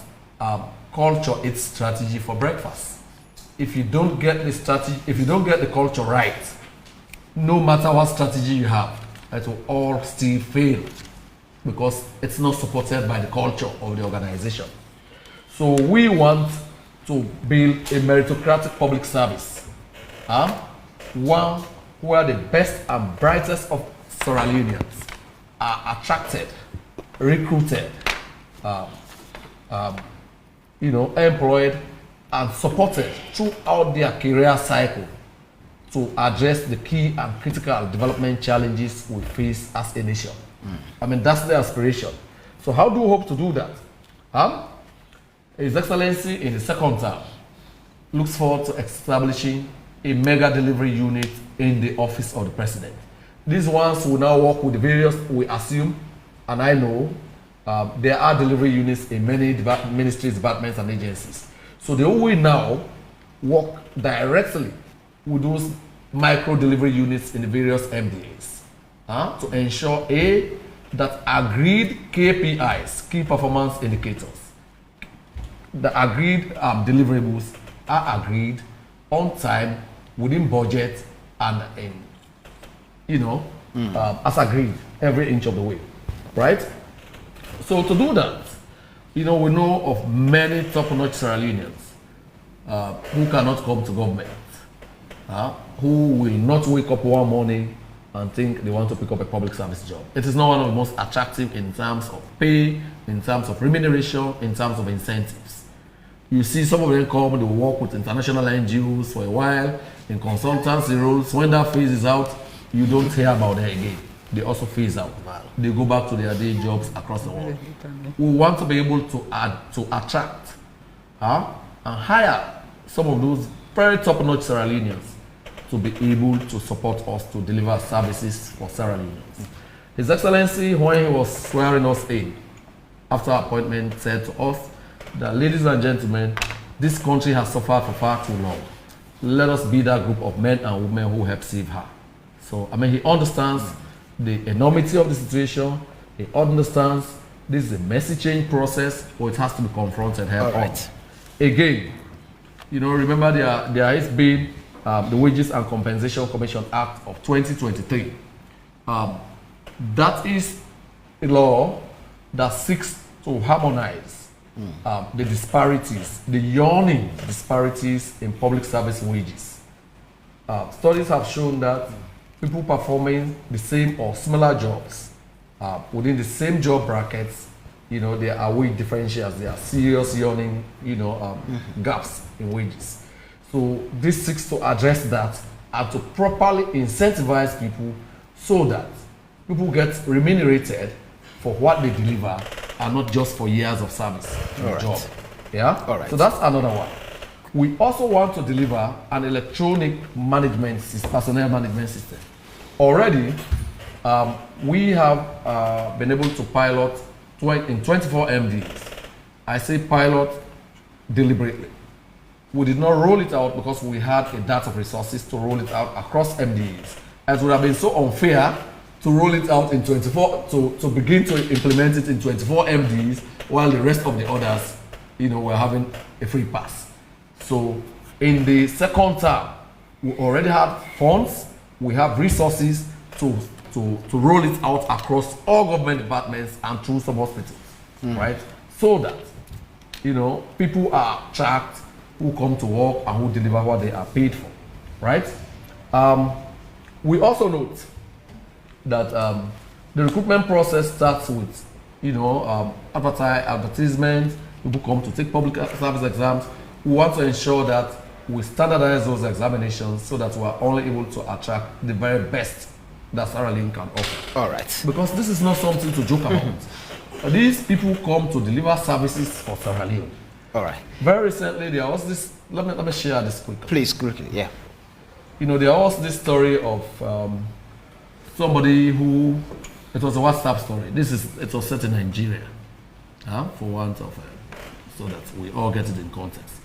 culture is strategy for breakfast. If you don't get the strategy, if you don't get the culture right, no matter what strategy you have, it will all still fail because it's not supported by the culture of the organization. So we want to build a meritocratic public service, one where the best and brightest of Sierra Leoneans are attracted, recruited, employed and supported throughout their career cycle to address the key and critical development challenges we face as a nation. That's the aspiration. So how do we hope to do that? His Excellency in the second term looks forward to establishing a mega delivery unit in the office of the President. These ones will now work with the various, we assume, and I know, there are delivery units in many ministries, departments, and agencies. So they will now work directly with those micro delivery units in the various MDAs to ensure that agreed KPIs, key performance indicators, the agreed deliverables are agreed on time, within budget, and as agreed every inch of the way, right? So to do that, we know of many top-notch Sierra Leoneans who cannot come to government, who will not wake up one morning and think they want to pick up a public service job. It is not one of the most attractive in terms of pay, in terms of remuneration, in terms of incentives. You see some of them come, they work with international NGOs for a while, in consultancy roles. When that phase is out, you don't hear about them again. they also phase out. They go back to their day jobs across the world. We want to be able to attract and hire some of those very top-notch Sierra Leoneans to be able to support us to deliver services for Sierra Leoneans. His Excellency, when he was swearing us in after appointment, said to us that, ladies and gentlemen, this country has suffered for far too long. Let us be that group of men and women who help save her. So, I mean, he understands the enormity of the situation. He understands this is a messy change process, but it has to be confronted head on. Again, you know, remember there has been the Wages and Compensation Commission Act of 2023. That is a law that seeks to harmonize the disparities, the yawning disparities in public service wages. Studies have shown that people performing the same or similar jobs within the same job brackets, you know, there are wage differentials, there are serious yawning, you know, gaps in wages. So this seeks to address that and to properly incentivize people so that people get remunerated for what they deliver and not just for years of service in the job. Yeah? All right. So that's another one. We also want to deliver an electronic management system, personnel management system. Already, we have been able to pilot in 24 MDs. I say pilot deliberately. We did not roll it out because we had a dearth of resources to roll it out across MDs. It would have been so unfair to roll it out in 24, to begin to implement it in 24 MDs while the rest of the others, you know, were having a free pass. So in the second term, we already have funds, we have resources to roll it out across all government departments and through some hospitals, right? So that, you know, people are tracked who come to work and who deliver what they are paid for, right? We also note that the recruitment process starts with, you know, advertisements, people come to take public service exams. We want to ensure that we standardize those examinations so that we are only able to attract the very best that Sierra Leone can offer. All right. Because this is not something to joke about. These people come to deliver services for Sierra Leone. All right. Very recently, there was this, let me share this quickly. Please, quickly, yeah. You know, there was this story of somebody who, it was a WhatsApp story. It was set in Nigeria, for want of, so that we all get it in context.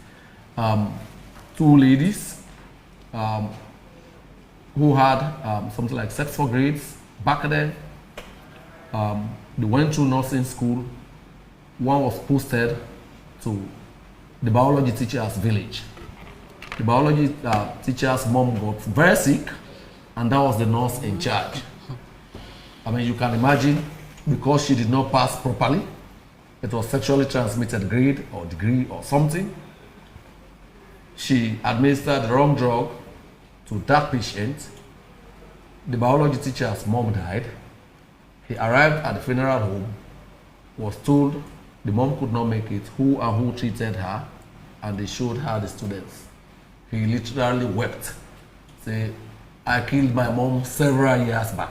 Two ladies who had something like sex for grades back then. They went through nursing school. One was posted to the biology teacher's village. The biology teacher's mom got very sick, and that was the nurse in charge. I mean, you can imagine, because she did not pass properly, it was sexually transmitted grade or degree or something. She administered the wrong drug to that patient. The biology teacher's mom died. He arrived at the funeral home, was told the mom could not make it, who and who treated her, and they showed her the students. He literally wept, say, I killed my mom several years back.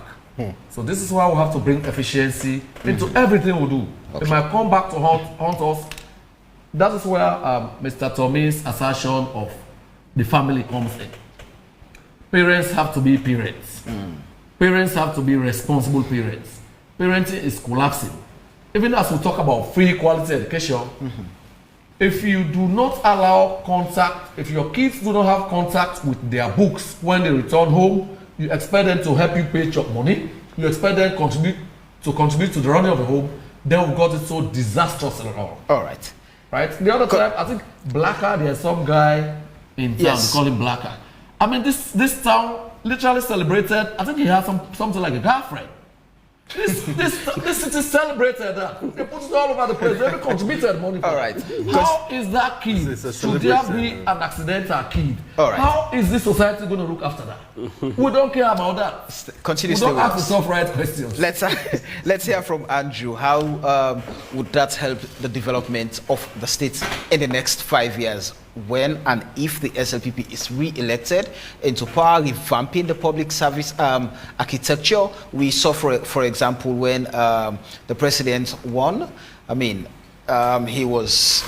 So this is why we have to bring efficiency into everything we do. It might come back to haunt us. That is where Mr. Tommy's assertion of the family comes in. Parents have to be parents. Parents have to be responsible parents. Parenting is collapsing. Even as we talk about free quality education, if you do not allow contact, if your kids do not have contact with their books when they return home, you expect them to help you pay your money, you expect them to contribute to the running of the home, then we've got it so disastrously wrong. All right. Right? The other time, I think Blacker, there's some guy in town, they call him Blacker. I mean, this town literally celebrated, I think he had something like a girlfriend. This city celebrated that. They put it all over the place. They contributed money for it. How is that kid? Should there be an accidental kid? How is this society going to look after that? We don't care about that. We don't ask the soft right questions. Let's hear from Andrew. How would that help the development of the state in the next 5 years when and if the SLPP is re-elected into power, revamping the public service architecture. We saw, for example, when the president won, he was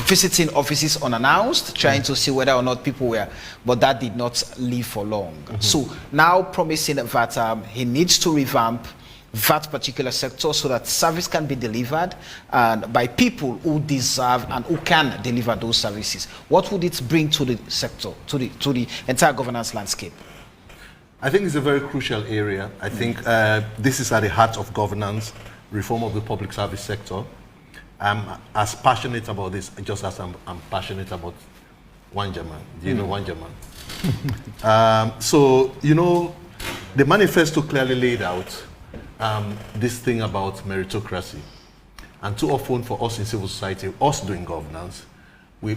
visiting offices unannounced, trying to see whether or not people were, but that did not live for long. So now promising that he needs to revamp that particular sector so that service can be delivered and by people who deserve and who can deliver those services. What would it bring to the sector, to the entire governance landscape? I think it's a very crucial area. I think this is at the heart of governance, reform of the public service sector. I'm as passionate about this just as I'm passionate about Wanjaman. Do you know Wanjaman? So, you know, the manifesto clearly laid out this thing about meritocracy. And too often for us in civil society, us doing governance, we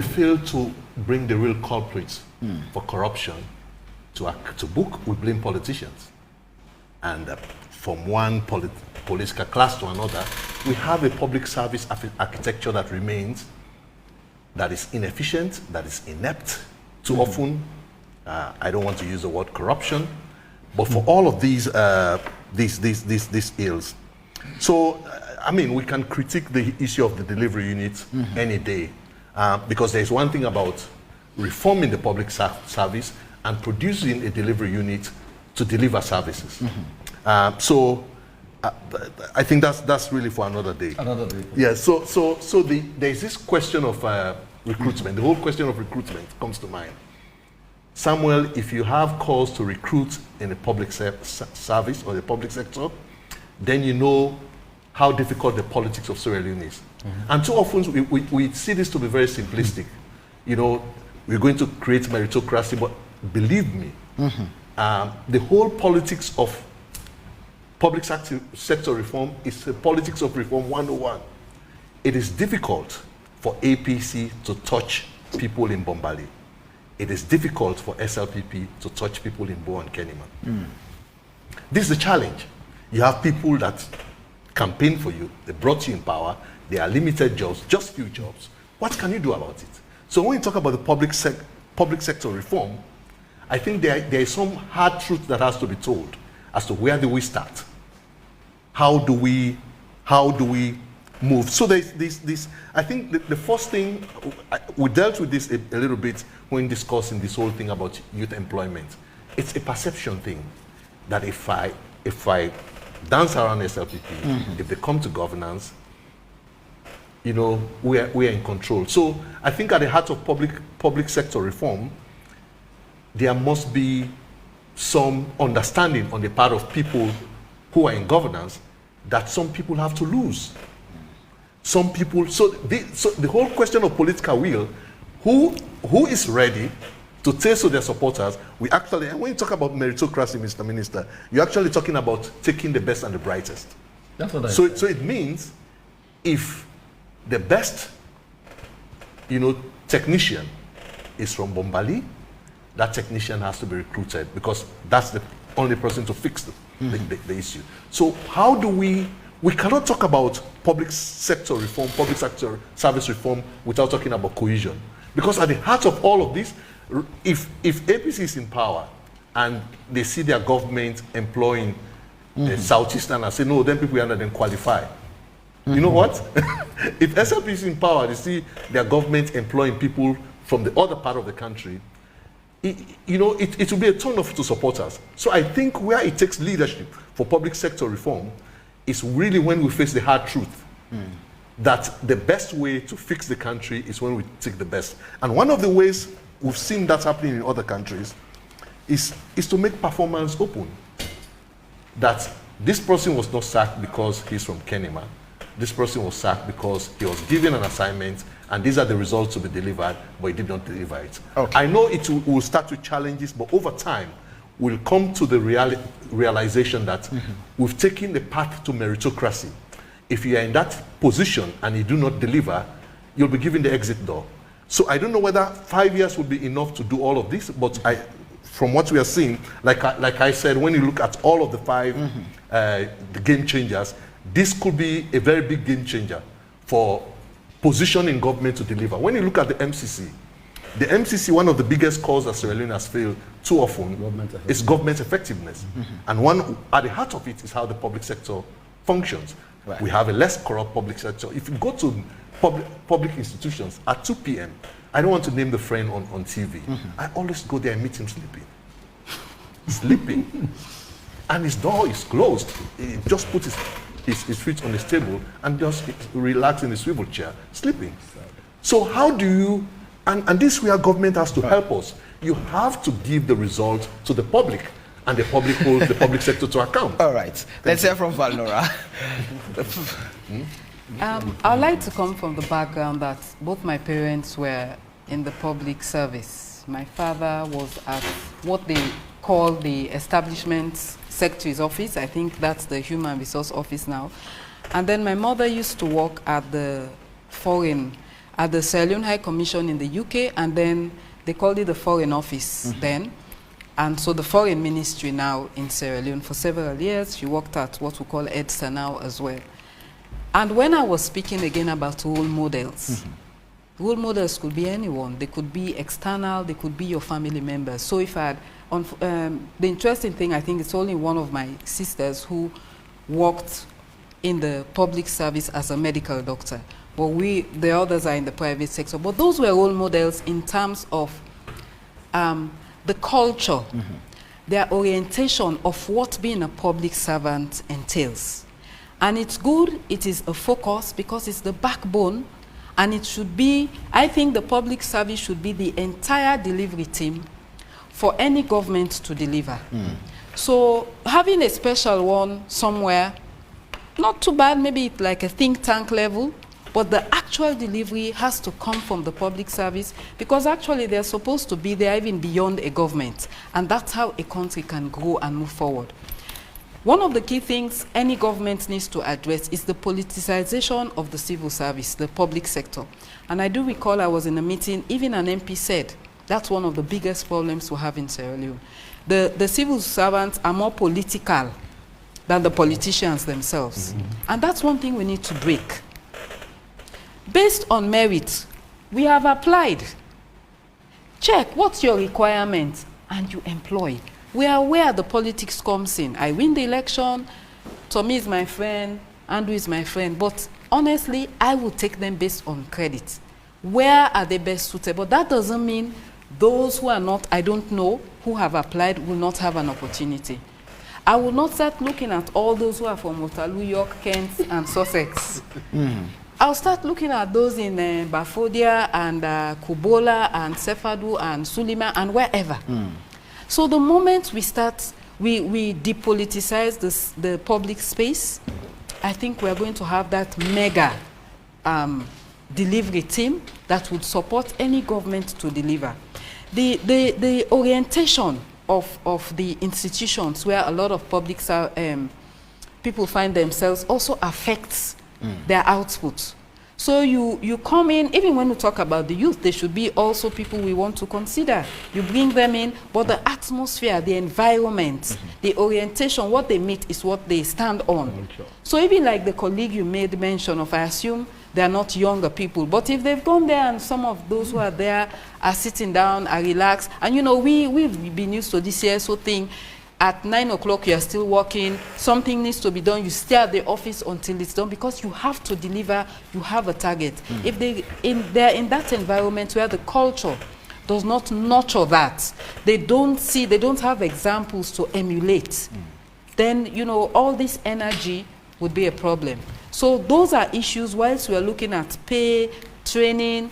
fail to bring the real culprits for corruption to book. We blame politicians. And from one political class to another, we have a public service architecture that remains, that is inefficient, that is inept. Too often, I don't want to use the word corruption, but for all of these ills. So, I mean, we can critique the issue of the delivery unit any day, because there's one thing about reforming the public service and producing a delivery unit to deliver services. So, I think that's really for another day. Another day. Yeah. So there's this question of recruitment. The whole question of recruitment comes to mind. Samuel, if you have calls to recruit in the public service or the public sector, then you know how difficult the politics of Sierra Leone is. And too often we see this to be very simplistic. You know, we're going to create meritocracy, but believe me, the whole politics of public sector reform is the politics of reform 101. It is difficult for APC to touch people in Bombali. It is difficult for SLPP to touch people in Bo and Kenema. This is the challenge. You have people that campaign for you, they brought you in power, they are limited jobs, just few jobs. What can you do about it? So when you talk about the public sector reform, I think there is some hard truth that has to be told as to where do we start? How do we move? So there's this I think the first thing, we dealt with this a little bit when discussing this whole thing about youth employment. It's a perception thing that if I dance around SLPP, if they come to governance, you know, we're in control. So I think at the heart of public sector reform, there must be some understanding on the part of people who are in governance that some people have to lose. Some people, so the whole question of political will, who is ready to tell to their supporters, we actually, and when you talk about meritocracy, Mr. Minister, you're actually talking about taking the best and the brightest. That's what I said. So it means if the best, you know, technician is from Bombali, that technician has to be recruited because that's the only person to fix the issue. So how do we cannot talk about public sector reform, public sector service reform without talking about cohesion. Because at the heart of all of this, if APC is in power and they see their government employing Southeastern and say, no, then people under them qualify. You know what? If SLP is in power, they see their government employing people from the other part of the country, you know, it will be a turn off to supporters. So I think where it takes leadership for public sector reform is really when we face the hard truth that the best way to fix the country is when we take the best. And one of the ways we've seen that happening in other countries is to make performance open. That this person was not sacked because he's from Kenema. This person was sacked because he was given an assignment and these are the results to be delivered, but he did not deliver it. Okay. I know it will start with challenges, but over time, we'll come to the realization that we've taken the path to meritocracy. If you are in that position and you do not deliver, you'll be given the exit door. So I don't know whether 5 years would be enough to do all of this, but from what we are seeing, like I said, when you look at all of the five the game changers, this could be a very big game changer for position in government to deliver. When you look at the MCC, one of the biggest cause that Sierra Leone has failed too often is government effectiveness. And one at the heart of it is how the public sector functions. Right. We have a less corrupt public sector. If you go to public institutions at 2 p.m., I don't want to name the friend on TV. I always go there and meet him sleeping. And his door is closed. He just puts his feet on his table and just relax in his swivel chair, sleeping. So how do you, and this is where government has to help us. You have to give the result to the public, and the public holds the public sector to account. All right. Let's hear from Valnora. I'd like to come from the background that both my parents were in the public service. My father was at what they call the Establishment Secretary's Office. I think that's the Human Resource Office now. And then my mother used to work at the Sierra Leone High Commission in the UK, and then they called it the Foreign Office then. And so the Foreign Ministry now in Sierra Leone for several years. She worked at what we call EDSA now as well. And when I was speaking again about role models, role models could be anyone. They could be external, they could be your family members. So if I had, the interesting thing, I think it's only one of my sisters who worked in the public service as a medical doctor. But the others are in the private sector. But those were role models in terms of the culture, their orientation of what being a public servant entails. And it's good, it is a focus because it's the backbone, and it should be, I think the public service should be the entire delivery team for any government to deliver. So having a special one somewhere, not too bad, maybe like a think tank level, but the actual delivery has to come from the public service, because actually they're supposed to be there even beyond a government, and that's how a country can grow and move forward. One of the key things any government needs to address is the politicization of the civil service, the public sector. And I do recall I was in a meeting, even an MP said, that's one of the biggest problems we have in Sierra Leone. The civil servants are more political than the politicians themselves. And that's one thing we need to break. Based on merit, we have applied. Check, what's your requirement? And you employ. We are where the politics comes in. I win the election, Tommy is my friend, Andrew is my friend, but honestly, I will take them based on credit. Where are they best suitable? That doesn't mean those who are not, I don't know, who have applied will not have an opportunity. I will not start looking at all those who are from Waterloo, York, Kent, and Sussex. I'll start looking at those in Bafodia and Kubola and Sefadu and Sulima and wherever. So the moment we start, we depoliticize the public space, I think we're going to have that mega delivery team that would support any government to deliver. The orientation of the institutions where a lot of public people find themselves also affects their output. So you come in, even when we talk about the youth, they should be also people we want to consider. You bring them in, but the atmosphere, the environment, the orientation, what they meet is what they stand on. So even like the colleague you made mention of, I assume they are not younger people, but if they've gone there and some of those who are there are sitting down, are relaxed, and you know, we've been used to this CSO thing. At 9 o'clock, you are still working, something needs to be done, you stay at the office until it's done because you have to deliver, you have a target. If they're in that environment where the culture does not nurture that, they don't have examples to emulate, then, you know, all this energy would be a problem. So those are issues whilst we are looking at pay, training,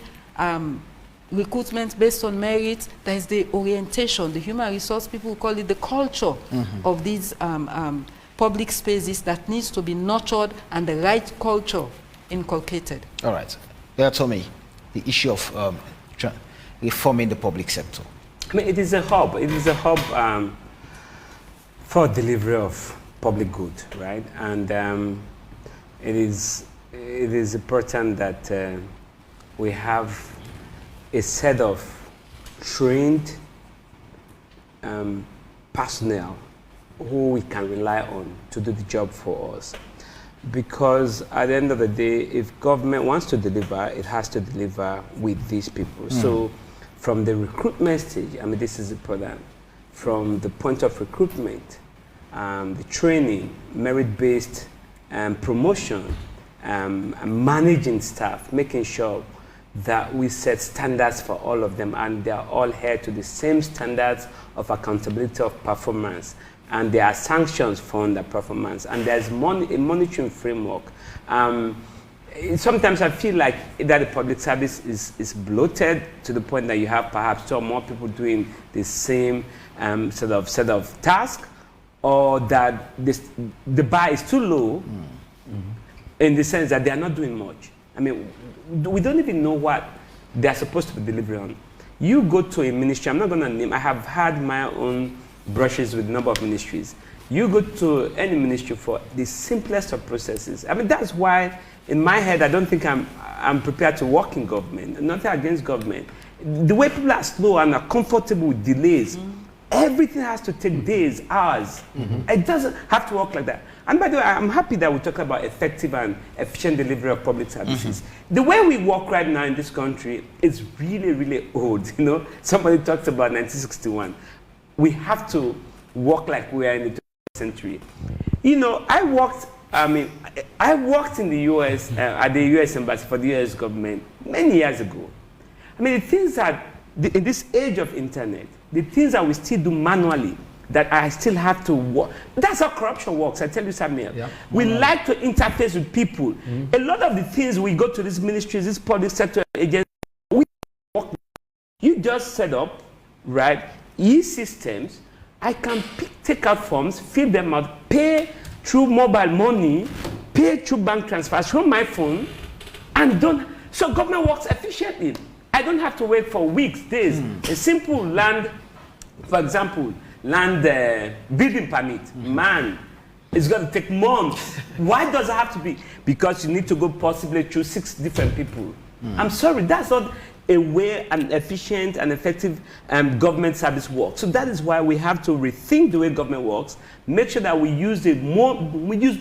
recruitment based on merit. There is the orientation, the human resource, people call it the culture of these public spaces that needs to be nurtured and the right culture inculcated. All right. Yeah, Tommy, the issue of reforming the public sector. I mean, it is a hub. It is a hub for delivery of public good, right? And it is important that we have a set of trained personnel who we can rely on to do the job for us. Because at the end of the day, if government wants to deliver, it has to deliver with these people. So from the recruitment stage, I mean, this is important. From the point of recruitment, the training, merit-based promotion, managing staff, making sure that we set standards for all of them and they're all held to the same standards of accountability of performance. And there are sanctions for underperformance, and there's a monitoring framework. Sometimes I feel like that the public service is bloated to the point that you have perhaps two or more people doing the same set of task, or that the bar is too low in the sense that they are not doing much. I mean, we don't even know what they are supposed to be delivering on. You go to a ministry, I'm not going to name, I have had my own brushes with a number of ministries. You go to any ministry for the simplest of processes. I mean, that's why in my head, I don't think I'm prepared to work in government. Nothing against government. The way people are slow and are comfortable with delays, everything has to take days, hours. It doesn't have to work like that. And by the way, I'm happy that we talk about effective and efficient delivery of public services. The way we work right now in this country is really, really old. You know, somebody talks about 1961. We have to work like we are in the 20th century. You know, I worked in the US, at the US Embassy for the US government many years ago. I mean, the things that, in this age of internet, the things that we still do manually, that I still have to work. That's how corruption works, I tell you, Samuel. Yeah. We like to interface with people. A lot of the things we go to these ministries, these public sector agencies, we work. You just set up, right, e-systems. I can take out forms, fill them out, pay through mobile money, pay through bank transfers from my phone, and don't. So government works efficiently. I don't have to wait for weeks, days. A simple land, for example, land building permit, man, it's going to take months. Why does it have to be? Because you need to go possibly through 6 different people. I'm sorry, that's not a way an efficient and effective government service works. So that is why we have to rethink the way government works, make sure that we use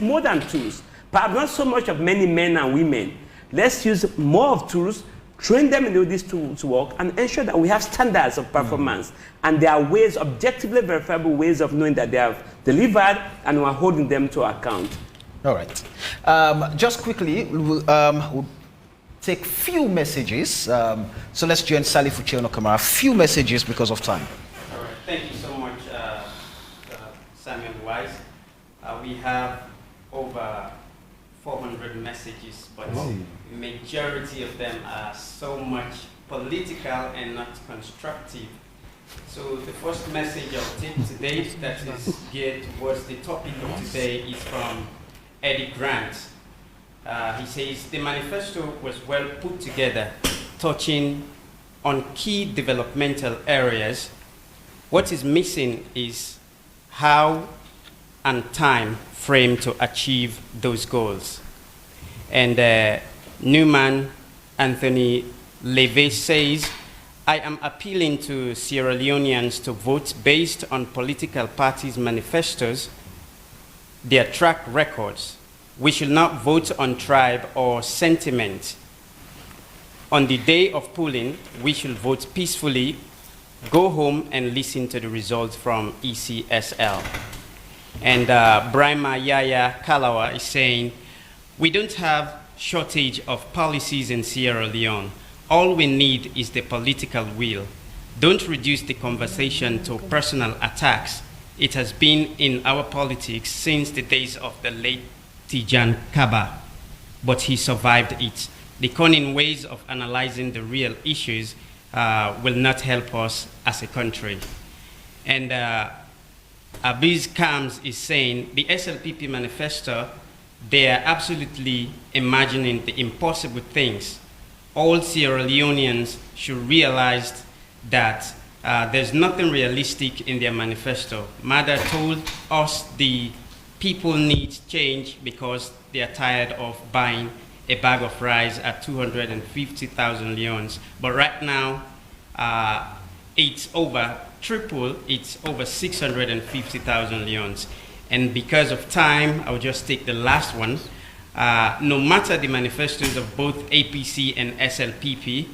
modern tools, perhaps not so much of many men and women. Let's use more of tools, train them in the way these tools work, and ensure that we have standards of performance. And there are ways, objectively verifiable ways of knowing that they have delivered, and we're holding them to account. All right. Just quickly, we'll take few messages. So let's join Sally Fuchiono Kamara. Few messages because of time. All right. Thank you so much, Samuel Wise. We have over 400 messages, but majority of them are so much political and not constructive. So the first message I'll take today that is geared towards the topic of today is from Eddie Grant. He says, the manifesto was well put together, touching on key developmental areas. What is missing is how and time frame to achieve those goals. And Newman Anthony Levy says, I am appealing to Sierra Leoneans to vote based on political parties' manifestos, their track records. We should not vote on tribe or sentiment. On the day of polling, we should vote peacefully, go home and listen to the results from ECSL. And Brahma Yaya Kalawa is saying, we don't have shortage of policies in Sierra Leone. All we need is the political will. Don't reduce the conversation to personal attacks. It has been in our politics since the days of the late Tijan Kaba, but he survived it. The cunning ways of analyzing the real issues will not help us as a country. And Abiz Kams is saying, the SLPP manifesto, they are absolutely imagining the impossible things. All Sierra Leoneans should realize that there's nothing realistic in their manifesto. Mada told us the people need change because they are tired of buying a bag of rice at 250,000 leones. But right now, it's over triple, it's over 650,000 leones. And because of time, I'll just take the last one. No matter the manifestos of both APC and SLPP,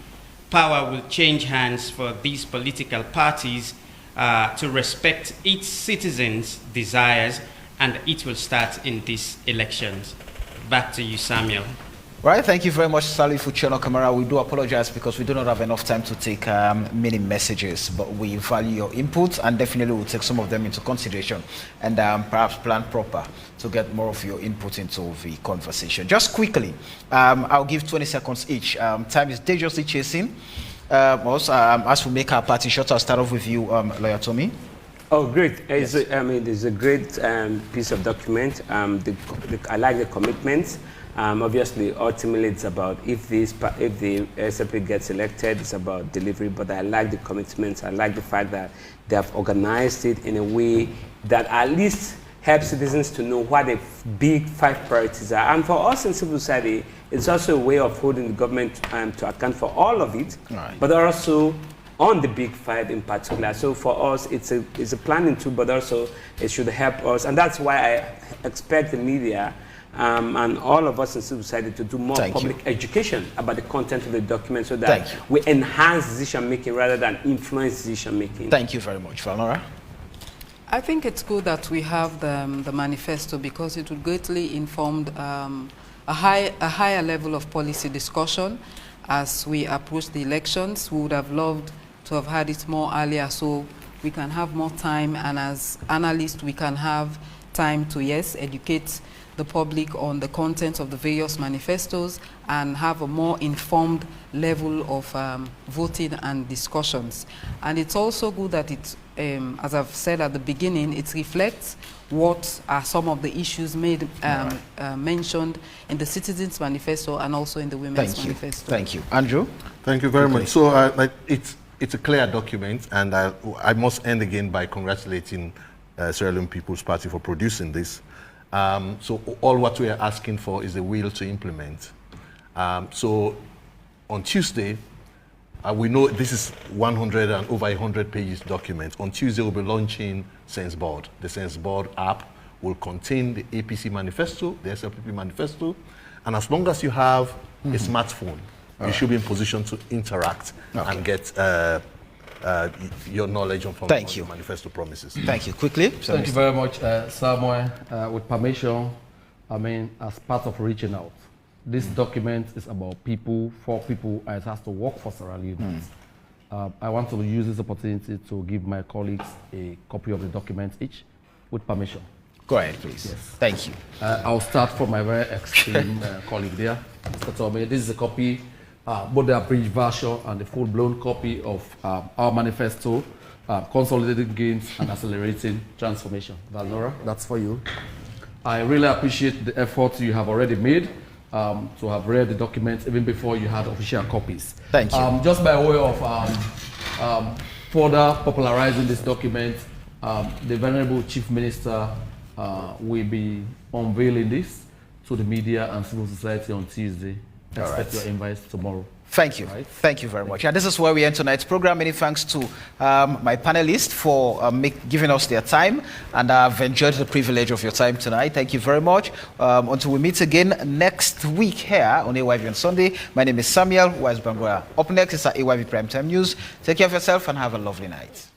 power will change hands for these political parties to respect each citizen's desires, and it will start in these elections. Back to you, Samuel. Right, thank you very much, Sally Fuchino Camara. We do apologize because we do not have enough time to take many messages, but we value your input and definitely we'll take some of them into consideration and perhaps plan proper to get more of your input into the conversation. Just quickly, I'll give 20 seconds each. Time is dangerously chasing. As we make our party short, I'll start off with you, Lawyer Tommy. Oh, great. Yes. It's a great piece of document. I like the commitments. Obviously, ultimately, it's about if the SLP gets elected, it's about delivery. But I like the commitments. I like the fact that they have organized it in a way that at least helps citizens to know what the big 5 priorities are. And for us in civil society, it's also a way of holding the government to account for all of it, right, but also on the big 5 in particular. So for us, it's a planning tool, but also it should help us. And that's why I expect the media and all of us in civil society to do more public education about the content of the document so that we enhance decision making rather than influence decision making. Thank you very much, Valnora. I think it's good that we have the manifesto because it would greatly inform a higher level of policy discussion as we approach the elections. We would have loved to have had it more earlier so we can have more time, and as analysts we can have time to, yes, educate the public on the content of the various manifestos and have a more informed level of voting and discussions. And it's also good that it, as I've said at the beginning, it reflects what are some of the issues made mentioned in the Citizens Manifesto and also in the Women's Manifesto. Thank you. Andrew? Thank you very much. So it's a clear document, and I must end again by congratulating Sierra Leone People's Party for producing this. So all what we are asking for is the will to implement. So on Tuesday, we know this is 100 and over 100 pages document. On Tuesday, we'll be launching SenseBoard. The SenseBoard app will contain the APC manifesto, the SLPP manifesto, and as long as you have a smartphone, you should be in position to interact and get your knowledge on the manifesto promises. Thank you. Quickly. Thank you very much, Samuel. With permission, as part of reaching out, this document is about people, for people, and it has to work for Sierra Leoneans. I want to use this opportunity to give my colleagues a copy of the document each, with permission. Go ahead, please. Yes. Thank you. I'll start from my very esteemed colleague there, Mr. Tommy. This is a copy, both the abridged version and the full-blown copy of our manifesto, consolidating gains and accelerating transformation. Valnora, that's for you. I really appreciate the effort you have already made to have read the document even before you had official copies. Thank you. Just by way of further popularizing this document, the Venerable Chief Minister will be unveiling this to the media and civil society on Tuesday. Expect your invites tomorrow. Thank you. Right. Thank you very much. And this is where we end tonight's program. Many thanks to my panelists for giving us their time. And I've enjoyed the privilege of your time tonight. Thank you very much. Until we meet again next week here on AYV on Sunday, my name is Samuel Wise Bangura. Up next is our AYV Primetime News. Take care of yourself and have a lovely night.